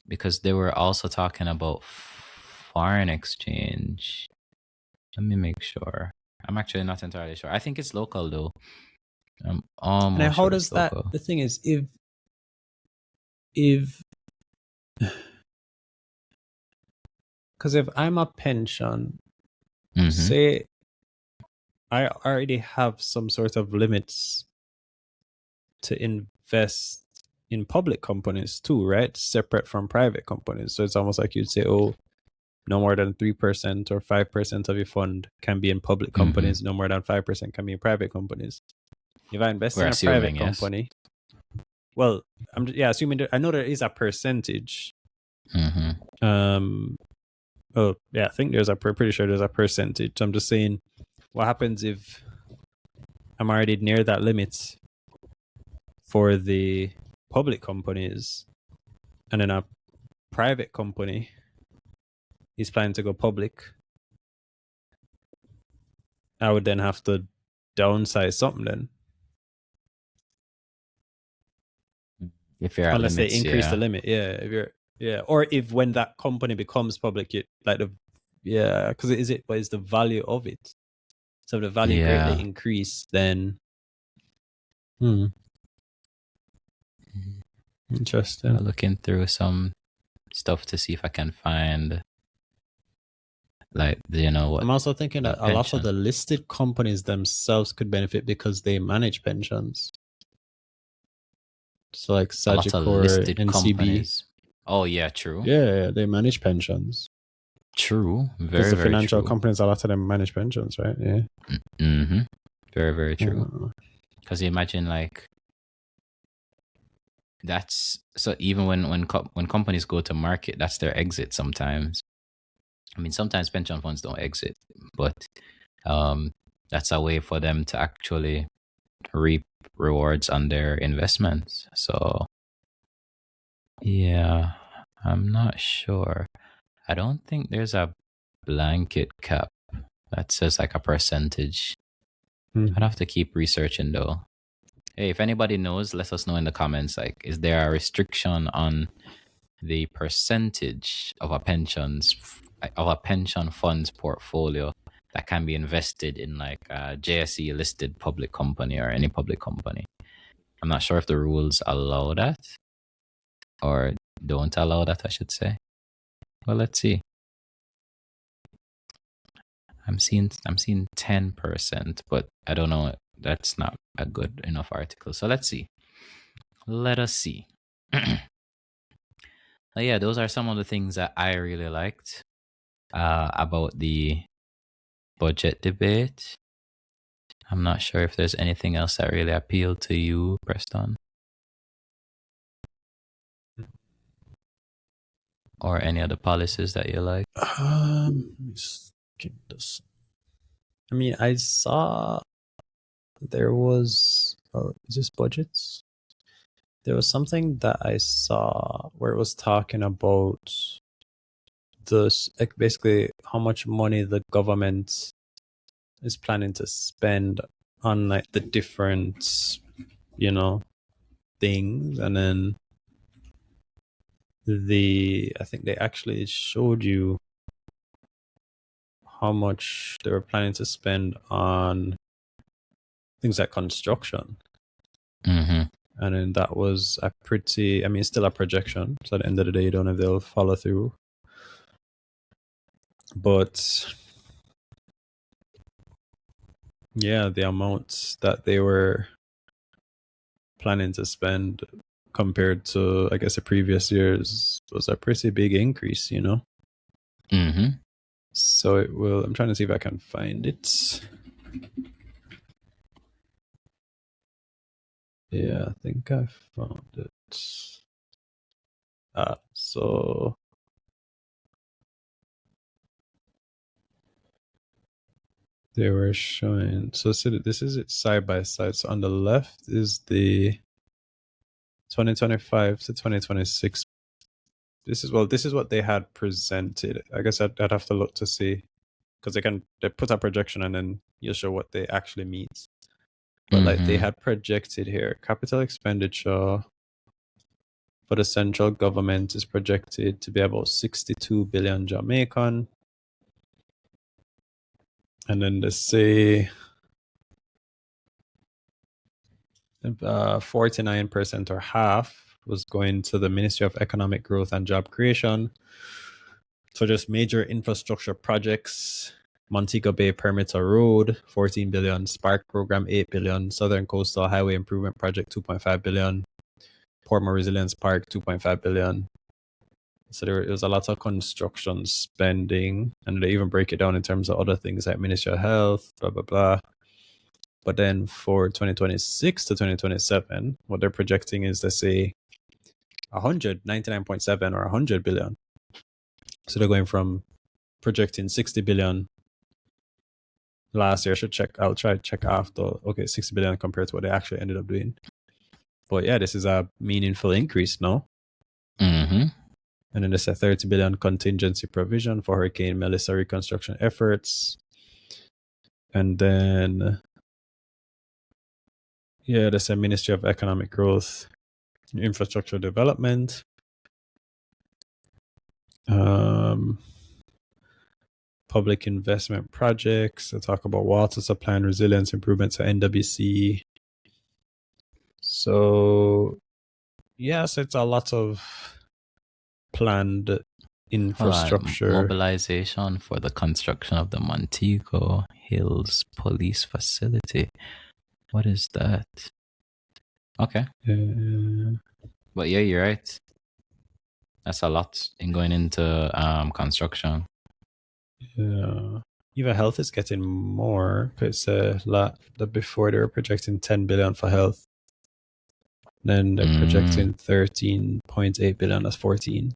because they were also talking about foreign exchange. Let me make sure. I'm actually not entirely sure. I think it's local though. I'm almost and how sure does it's that? local. The thing is, if because if I'm a pension, say I already have some sort of limits to invest in public companies too, right? Separate from private companies. So it's almost like you'd say, oh, no more than 3% or 5% of your fund can be in public companies. No more than 5% can be in private companies. If I invest in a private company, well, I'm assuming I know there is a percentage. Oh yeah, I think pretty sure there's a percentage. I'm just saying, what happens if I'm already near that limit for the public companies, and then a private company is planning to go public? I would then have to downsize something then. If you're unless they increase the limit, or if when that company becomes public, because what is the value of it? So if the value greatly increase, then interesting. I'm looking through some stuff to see if I can find, like, what. I'm also thinking that a lot of the listed companies themselves could benefit because they manage pensions. So like Sagicor, NCB. Companies. Oh yeah, true. Yeah, they manage pensions. True. Very, the financial companies, a lot of them manage pensions, right? Yeah. Very, very true. Because you imagine, like, that's so even when companies go to market, that's their exit sometimes. I mean, sometimes pension funds don't exit, but that's a way for them to actually reap rewards on their investments. So yeah, I'm not sure. I don't think there's a blanket cap that says like a percentage. I'd have to keep researching though. Hey, if anybody knows, let us know in the comments. Like, is there a restriction on the percentage of a pension fund's portfolio that can be invested in like a JSE listed public company or any public company? I'm not sure if the rules allow that or don't allow that, I should say. Well, let's see. I'm seeing 10%, but I don't know. That's not a good enough article. So let's see. Let us see. Yeah, those are some of the things that I really liked about the budget debate. I'm not sure if there's anything else that really appealed to you, Preston, or any other policies that you like. Let me just get this. I mean, I saw there was. Is this budgets? There was something that I saw where it was talking about this, like basically how much money the government is planning to spend on like the different, things, and then I think they actually showed you how much they were planning to spend on things like construction. Mm-hmm. And then that was a pretty, I mean, it's still a projection. So at the end of the day, you don't know if they'll follow through. But yeah, the amounts that they were planning to spend compared to, I guess, the previous years was a pretty big increase, Mm-hmm. So it will, I'm trying to see if I can find it. Yeah, I think I found it. So they were showing, so this is it side by side. So on the left is the 2025 to 2026. This is what they had presented. I guess I'd have to look to see, because they put a projection and then you'll show what they actually meet. But like they had projected here, capital expenditure for the central government is projected to be about 62 billion Jamaican. And then they say 49% or half was going to the Ministry of Economic Growth and Job Creation. So just major infrastructure projects. Montego Bay Perimeter Road, 14 billion. Spark Program, 8 billion. Southern Coastal Highway Improvement Project, 2.5 billion. Portmore Resilience Park, 2.5 billion. So there was a lot of construction spending, and they even break it down in terms of other things like Ministry of Health, blah, blah, blah. But then for 2026 to 2027, what they're projecting is, let's say, 199.7 or 100 billion. So they're going from projecting 60 billion last year. I'll try to check after. Okay, 60 billion compared to what they actually ended up doing. But yeah, this is a meaningful increase, no? Mm-hmm. And then there's a 30 billion contingency provision for Hurricane Melissa reconstruction efforts. And then, yeah, there's a Ministry of Economic Growth, Infrastructure Development. Public investment projects. I talk about water supply and resilience improvements at NWC. So, yes, it's a lot of planned infrastructure. Mobilization for the construction of the Montego Hills Police Facility. What is that? Okay. But yeah, you're right. That's a lot in going into construction. Yeah. Even health is getting more, because before they were projecting 10 billion for health. Then they're projecting 13.8 billion. That's 14.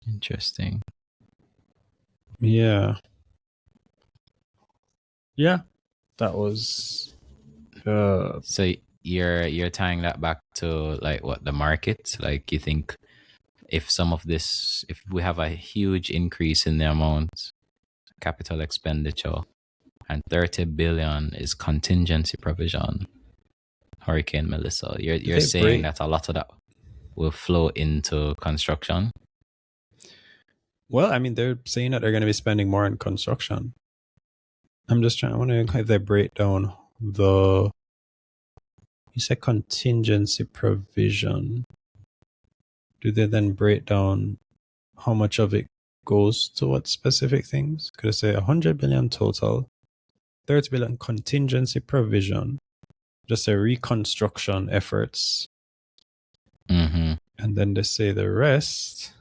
Interesting. Yeah. That was. So you're tying that back to like what the market? Like you think if we have a huge increase in the amount capital expenditure, and 30 billion is contingency provision. Hurricane Melissa. Did You're they saying break? that a lot of that will flow into construction. Well, I mean, they're saying that they're going to be spending more on construction. I'm just trying. I wonder if they break down the. You said contingency provision. Do they then break down how much of it goes to what specific things? Could I say 100 billion total, 30 billion contingency provision, just a reconstruction efforts, Mm-hmm. and then they say the rest.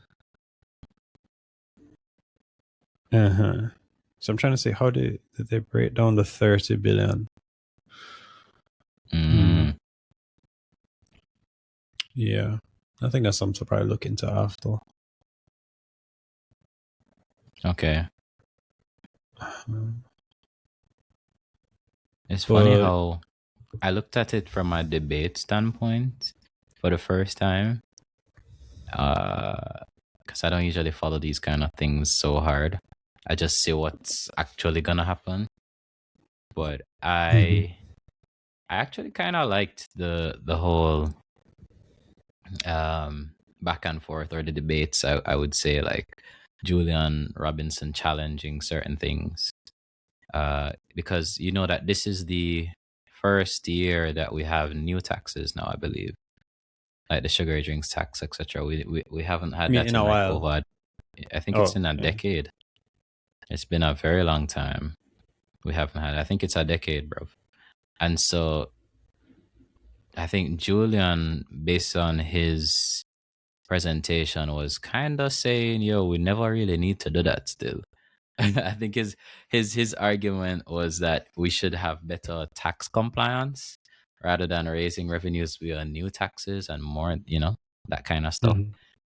Uh-huh. So I'm trying to say, how did they break down the 30 billion? Yeah, I think that's something to probably look into after. Okay. Um, It's funny how I looked at it from a debate standpoint for the first time. Because I don't usually follow these kind of things so hard. I just see what's actually gonna happen. But I actually kind of liked the whole back and forth or the debates. I would say like Julian Robinson challenging certain things. Because you know that this is the first year that we have new taxes now, I believe, like the sugar drinks tax, etc. We haven't I had mean, that in in a like while. over. I think it's Oh, in a yeah. decade. It's been a very long time. We haven't had. I think it's a decade, bro. And so I think Julian, based on his presentation, was kind of saying, "Yo, we never really need to do that still." I think his argument was that we should have better tax compliance rather than raising revenues via new taxes and more, that kind of stuff.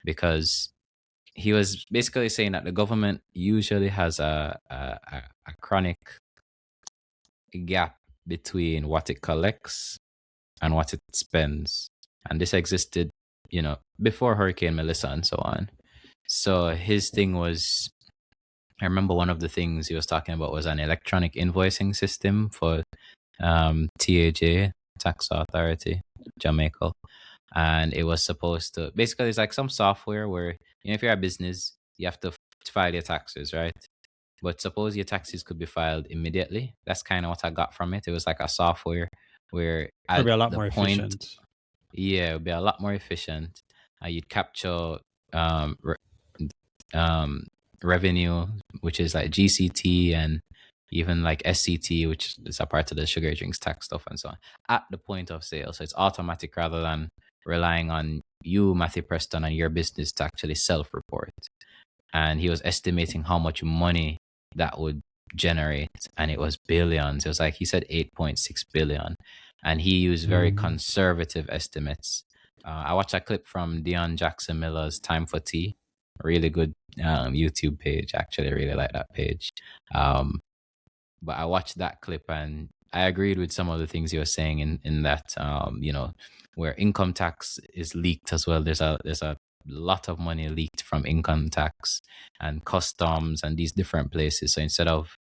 Because he was basically saying that the government usually has a chronic gap between what it collects and what it spends. And this existed, before Hurricane Melissa and so on. So his thing was, I remember one of the things he was talking about was an electronic invoicing system for TAJ, Tax Authority, Jamaica. And it was supposed to, basically, it's like some software where, if you're a business, you have to file your taxes, right? But suppose your taxes could be filed immediately. That's kind of what I got from it. It was like a software where It'll be at a lot the more point, efficient. yeah, it would be a lot more efficient. You'd capture um, um, revenue, which is like GCT and even like SCT, which is a part of the sugar drinks tax stuff and so on, at the point of sale. So it's automatic rather than relying on you, Matthew Preston, and your business to actually self-report. And he was estimating how much money that would generate, and it was billions. It was like he said 8.6 billion, and he used very conservative estimates. I watched a clip from Dion Jackson Miller's Time for Tea, really good YouTube page. Actually, I really like that page. But I watched that clip and I agreed with some of the things he was saying in that, where income tax is leaked as well. There's a lot of money leaked from income tax and customs and these different places. So instead of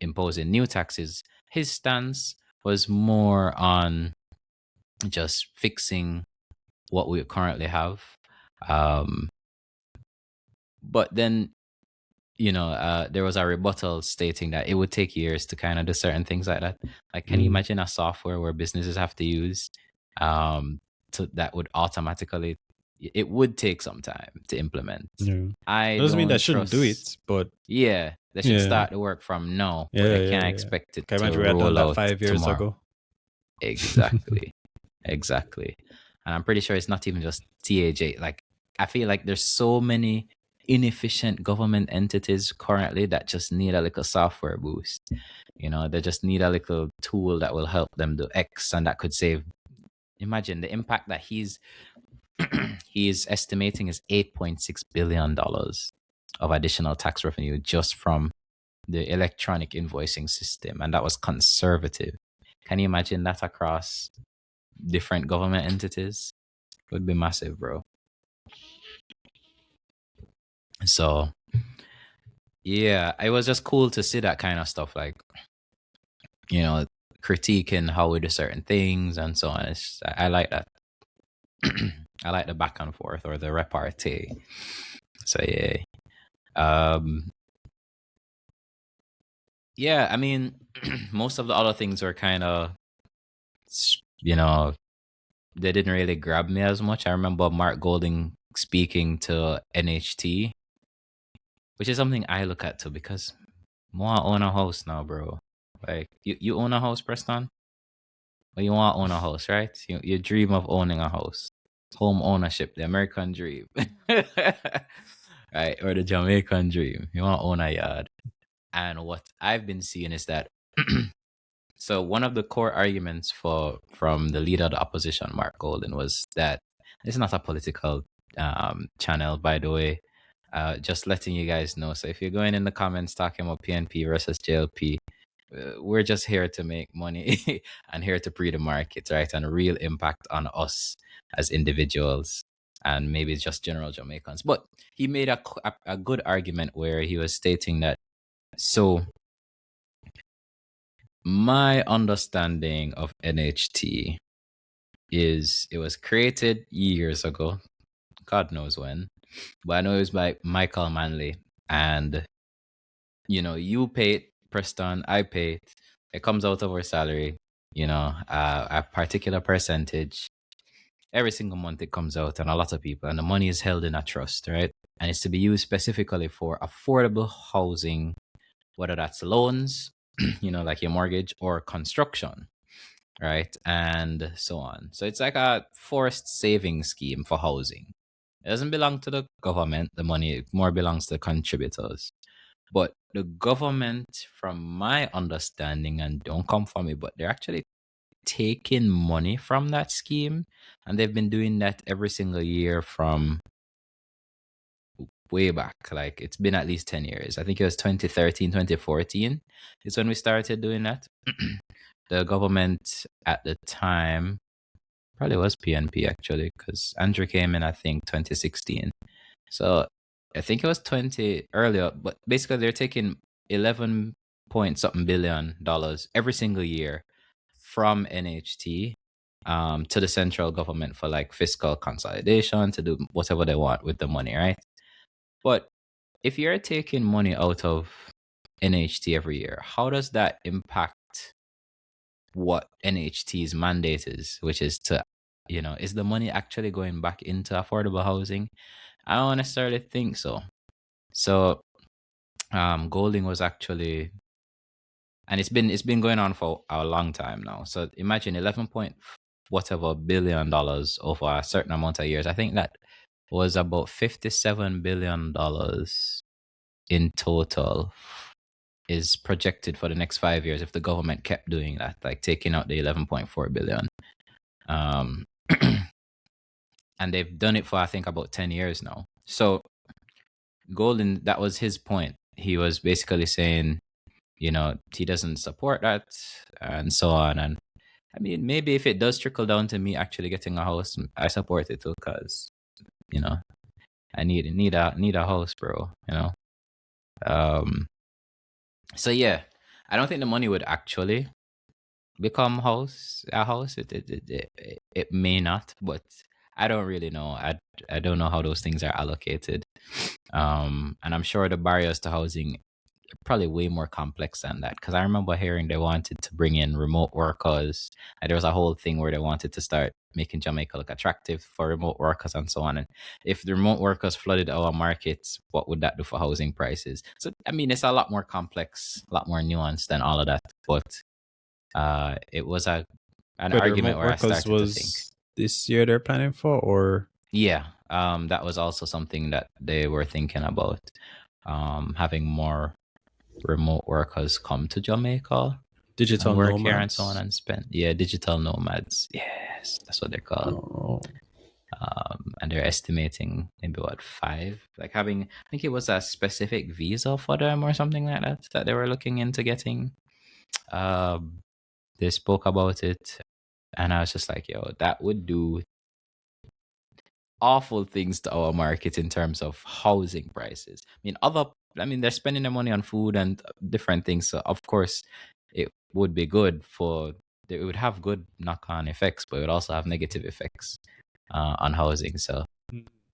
imposing new taxes, his stance was more on just fixing what we currently have. But then there was a rebuttal stating that it would take years to kind of do certain things like that. Like, can you imagine a software where businesses have to use that would automatically, it would take some time to implement. Yeah. I Doesn't mean don't that shouldn't do trust. it, but Yeah, they should yeah, start the work from now, but yeah, they yeah, can't yeah. expect it Can you to imagine we had done roll that out 5 years tomorrow. ago? Exactly. Exactly. And I'm pretty sure it's not even just TAJ. Like, I feel like there's so many inefficient government entities currently that just need a little software boost. They just need a little tool that will help them do X, and that could save. Imagine the impact that he's he's estimating is $8.6 billion of additional tax revenue just from the electronic invoicing system, and that was conservative. Can you imagine that across different government entities? It would be massive, bro. So Yeah, it was just cool to see that kind of stuff, like, you know, critiquing how we do certain things and so on. I like that. I like the back and forth or the repartee. So yeah. Um yeah, I mean, most of the other things were kind of, you know, they didn't really grab me as much. I remember Mark Golding speaking to NHT, which is something I look at too because more own a house now, bro. Like you own a house, Preston? Or you want to own a house, right? You dream of owning a house. Home ownership, the American dream. Right? Or the Jamaican dream. You want to own a yard. And what I've been seeing is that so one of the core arguments from the leader of the opposition, Mark Golden, was that it's not a political channel, by the way. Just letting you guys know. So if you're going in the comments talking about PNP versus JLP, we're just here to make money and here to pre the market, right? And a real impact on us as individuals and maybe just general Jamaicans. But he made a good argument where he was stating that so my understanding of NHT is it was created years ago, God knows when, but I know it was by Michael Manley. And, you pay it, Preston, I pay it. It comes out of our salary, a particular percentage. Every single month it comes out, and a lot of people, and the money is held in a trust, right? And it's to be used specifically for affordable housing, whether that's loans, like your mortgage, or construction, right? And so on. So it's like a forced saving scheme for housing. It doesn't belong to the government. The money more belongs to contributors. But the government, from my understanding, and don't come for me, but they're actually taking money from that scheme. And they've been doing that every single year from way back. Like it's been at least 10 years. I think it was 2013, 2014 is when we started doing that. The government at the time probably was PNP actually, because Andrew came in, I think, 2016. So I think it was 20 earlier, but basically they're taking 11 point something $billion every single year from NHT to the central government for like fiscal consolidation to do whatever they want with the money, right? But if you're taking money out of NHT every year, how does that impact what NHT's mandate is, which is to, is the money actually going back into affordable housing? I don't necessarily think so. So, Golding was actually, and it's been going on for a long time now. So imagine 11 point whatever $billion over a certain amount of years. I think that was about $57 billion in total is projected for the next 5 years if the government kept doing that, like taking out the 11.4 billion. And they've done it for I think about 10 years now. So Golden, that was his point. He was basically saying, he doesn't support that and so on. And I mean, maybe if it does trickle down to me actually getting a house, I support it too, because I need a house, bro. So yeah, I don't think the money would actually become a house. It may not, but I don't really know. I don't know how those things are allocated. And I'm sure the barriers to housing are probably way more complex than that, because I remember hearing they wanted to bring in remote workers, and there was a whole thing where they wanted to start making Jamaica look attractive for remote workers and so on. And if the remote workers flooded our markets, what would that do for housing prices? So I mean, it's a lot more complex, a lot more nuanced than all of that. But it was an But the argument remote where I workers started to think, was this year they're planning for, or yeah, that was also something that they were thinking about, having more remote workers come to Jamaica and digital work here and so on nomads? and spend. Yeah, digital nomads. Yes, that's what they're called. Oh, And they're estimating maybe what, five, like having, I think it was a specific visa for them or something like that they were looking into getting. They spoke about it, and I was just like, yo, that would do awful things to our market in terms of housing prices. I mean, other I mean, they're spending their money on food and different things. So of course, it would be good for. It would have good knock-on effects, but it would also have negative effects on housing. So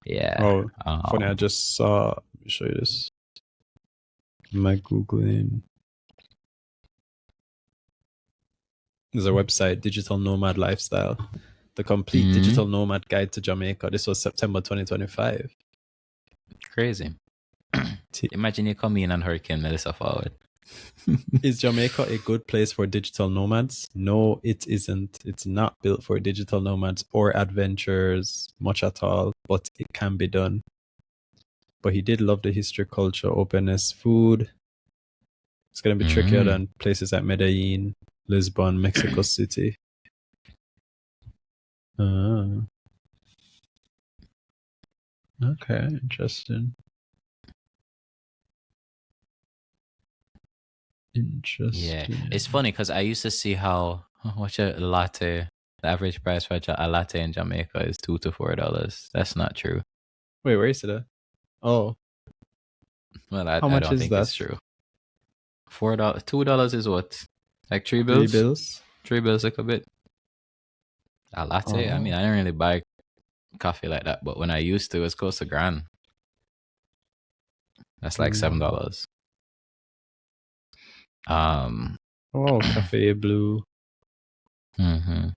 yeah. Oh, funny! I just saw. Let me show you this. Am I googling? There's a website, Digital Nomad Lifestyle, the complete digital nomad guide to Jamaica. This was September 2025. Crazy. Imagine you come in and Hurricane Melissa forward. Is Jamaica a good place for digital nomads? No, it isn't. It's not built for digital nomads or adventurers much at all, but it can be done. But he did love the history, culture, openness, food. It's going to be trickier than places like Medellin, Lisbon, Mexico City. Okay, interesting. Yeah, it's funny because I used to see how what's a latte. The average price for a latte in Jamaica is $2 to $4. That's not true. Wait, where is it? Oh, well, I much don't is think that? it's true. $4, $2 is what? Like 3 bills. 3 bills. 3 bills, like a bit. A latte. I mean, I don't really buy coffee like that, but when I used to, it's close to $1,000. That's like $7. Oh, Cafe Blue. Interesting.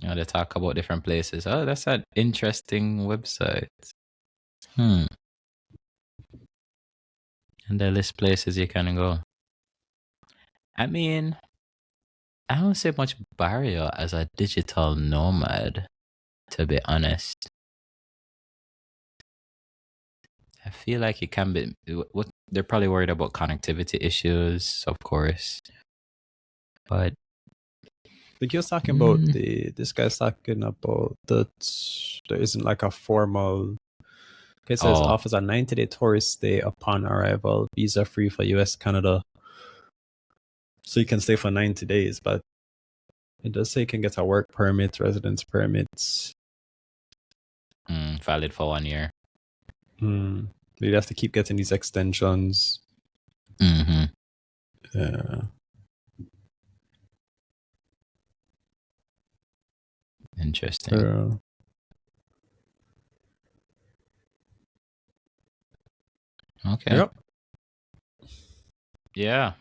You know, they talk about different places. Oh, that's an interesting website. And they list places you can go. I mean, I don't see much barrier as a digital nomad, to be honest. I feel like it can be. What they're probably worried about connectivity issues, of course. But I think he was talking about this guy's talking about that there isn't like a formal. It says offers a 90-day tourist stay upon arrival, visa free for US, Canada. So you can stay for 90 days, but it does say you can get a work permit, residence permits. Valid for 1 year. You'd have to keep getting these extensions. Yeah. Interesting. Okay. Yep. Yeah.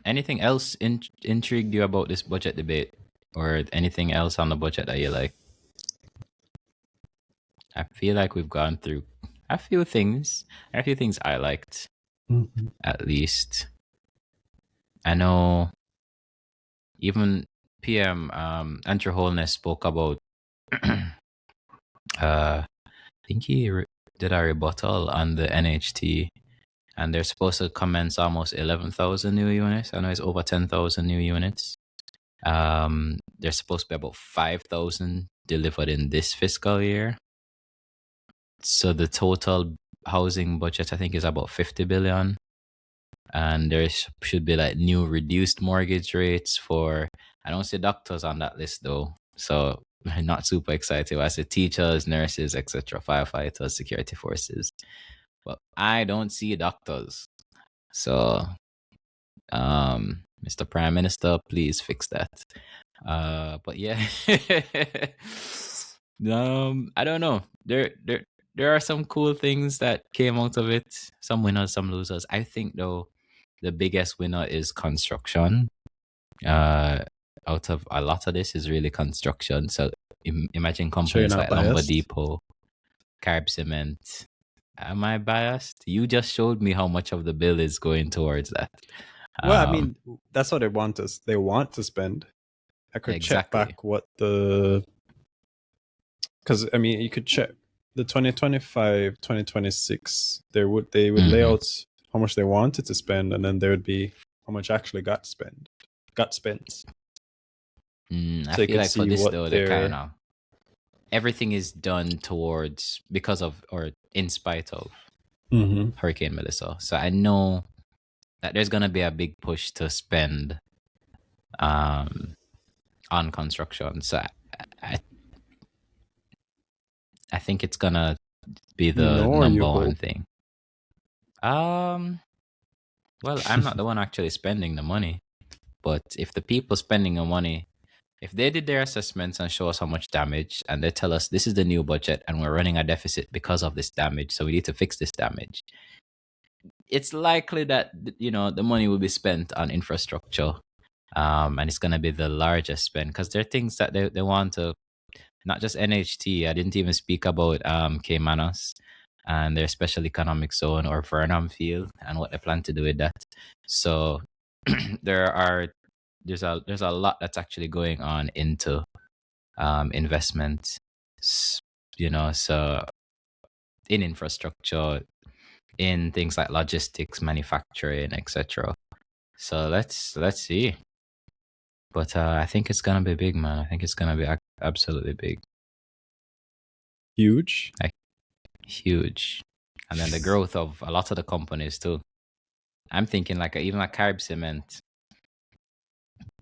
Anything else intrigued you about this budget debate, or anything else on the budget that you like? I feel like we've gone through a few things I liked, at least. I know even PM Andrew Holness spoke about I think he did a rebuttal on the NHT, and they're supposed to commence almost 11,000 new units. I know it's over 10,000 new units. There's supposed to be about 5,000 delivered in this fiscal year. So the total housing budget, I think, is about 50 billion. And there should be like new reduced mortgage rates for, I don't see doctors on that list though. So I'm not super excited. I see teachers, nurses, etc., firefighters, security forces. But I don't see doctors. So, Mr. Prime Minister, please fix that. But yeah, I don't know. There are some cool things that came out of it. Some winners, some losers. I think though, the biggest winner is construction. Out of a lot of this is really construction. So imagine companies like Lumber Depot, Carb Cement. Am I biased? You just showed me how much of the bill is going towards that. Well, I mean, that's what they want us. They want to spend. I could check back what the, because I mean, you could check the 2025, 2026. They would lay out how much they wanted to spend, and then there would be how much actually got spent. I feel like for this though, the kind of everything is done towards because of or in spite of Hurricane Melissa. So I know that there's gonna be a big push to spend on construction. So I think it's gonna be You the know, or number you one hope? thing. Well, I'm not the one actually spending the money, but if the people spending the money, if they did their assessments and show us how much damage, and they tell us this is the new budget and we're running a deficit because of this damage, so we need to fix this damage, it's likely that the money will be spent on infrastructure, and it's gonna be the largest spend because there are things that they want to, not just NHT. I didn't even speak about Caymanas and their special economic zone or Vernam Field and what they plan to do with that. So there are there's a lot that's actually going on into investment, so in infrastructure, in things like logistics, manufacturing, etc. So let's see. But I think it's gonna be big, man. I think it's gonna be absolutely big, Huge. like huge. And then the growth of a lot of the companies too. I'm thinking like even like Carib Cement,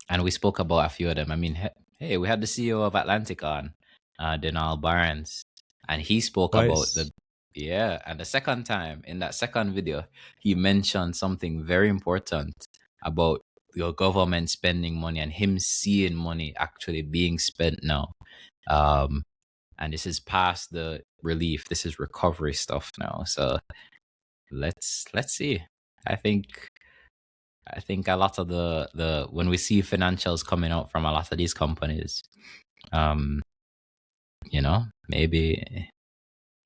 and we spoke about a few of them. I mean, hey, we had the CEO of Atlantic on, Denal Barnes, and he spoke about Twice. and the second time in that second video, he mentioned something very important about your government spending money and him seeing money actually being spent now. And this is past the relief, this is recovery stuff now. So let's see. I think a lot of the when we see financials coming out from a lot of these companies, maybe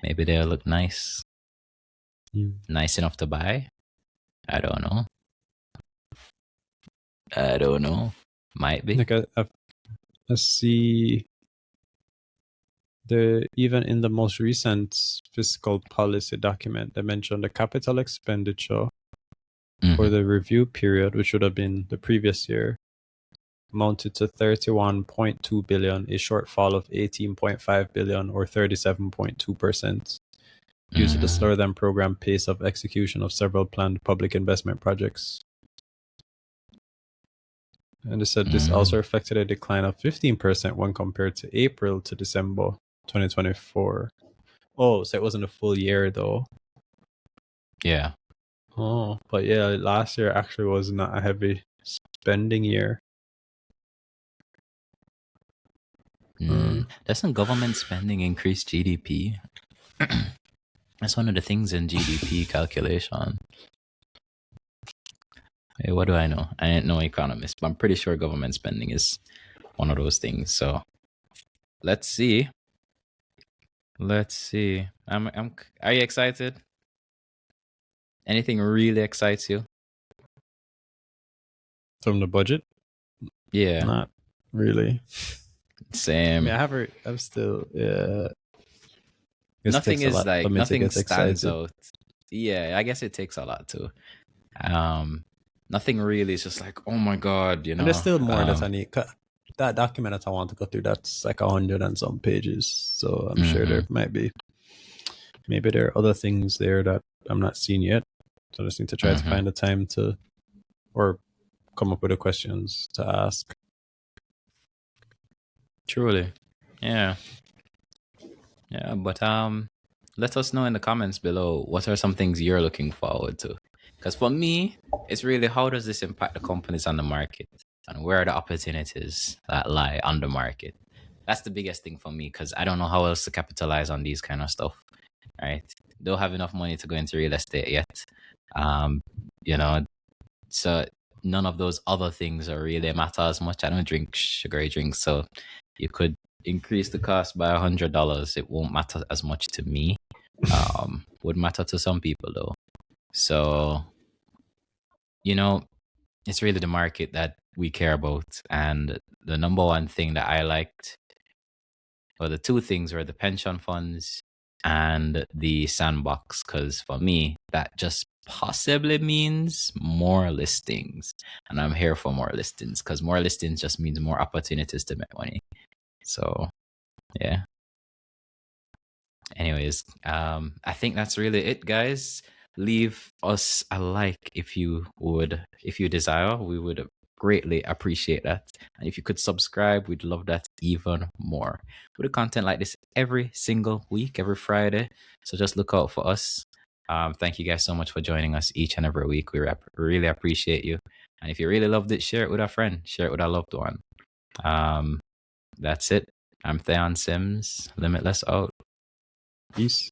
they'll look nice, nice enough to buy. I don't know. Might be. Like I see even in the most recent fiscal policy document, they mentioned the capital expenditure for the review period, which would have been the previous year, amounted to 31.2 billion, a shortfall of 18.5 billion or 37.2%, due to the slower than program pace of execution of several planned public investment projects. And they said this also reflected a decline of 15% when compared to April to December 2024. Oh, so it wasn't a full year though. Yeah. Oh, but yeah, last year actually was not a heavy spending year. Doesn't government spending increase GDP? That's one of the things in GDP calculation. Hey, what do I know? I ain't no economist, but I'm pretty sure government spending is one of those things. So let's see. Are you excited? Anything really excites you? From the budget? Yeah. Not really. Same. I mean, I'm still, yeah. Nothing is like, nothing stands excited. out. Yeah, I guess it takes a lot too. Nothing really is just like, oh my God, And there's still more that I need. That document that I want to go through, that's like 100 and some pages. So I'm sure there might be, maybe there are other things there that I'm not seeing yet. So I just need to try to find the time to, or come up with the questions to ask. Truly. Yeah. Yeah, but let us know in the comments below, what are some things you're looking forward to? Because for me, it's really, how does this impact the companies on the market, and where are the opportunities that lie on the market? That's the biggest thing for me, because I don't know how else to capitalize on these kind of stuff, right? Don't have enough money to go into real estate yet. So none of those other things are really matter as much. I don't drink sugary drinks, so you could increase the cost by $100. It won't matter as much to me. Would matter to some people though. So, it's really the market that we care about. And the number one thing that I liked, or the two things, were the pension funds and the Sandbox. Because for me, that just possibly means more listings. And I'm here for more listings, because more listings just means more opportunities to make money. So, yeah. Anyways, I think that's really it, guys. Leave us a like if you desire. We would greatly appreciate that. And if you could subscribe, we'd love that even more. We do content like this every single week, every Friday. So just look out for us. Thank you guys so much for joining us each and every week. We really appreciate you. And if you really loved it, share it with a friend, share it with a loved one. That's it. I'm Thaon Simms. Limitless out. Peace.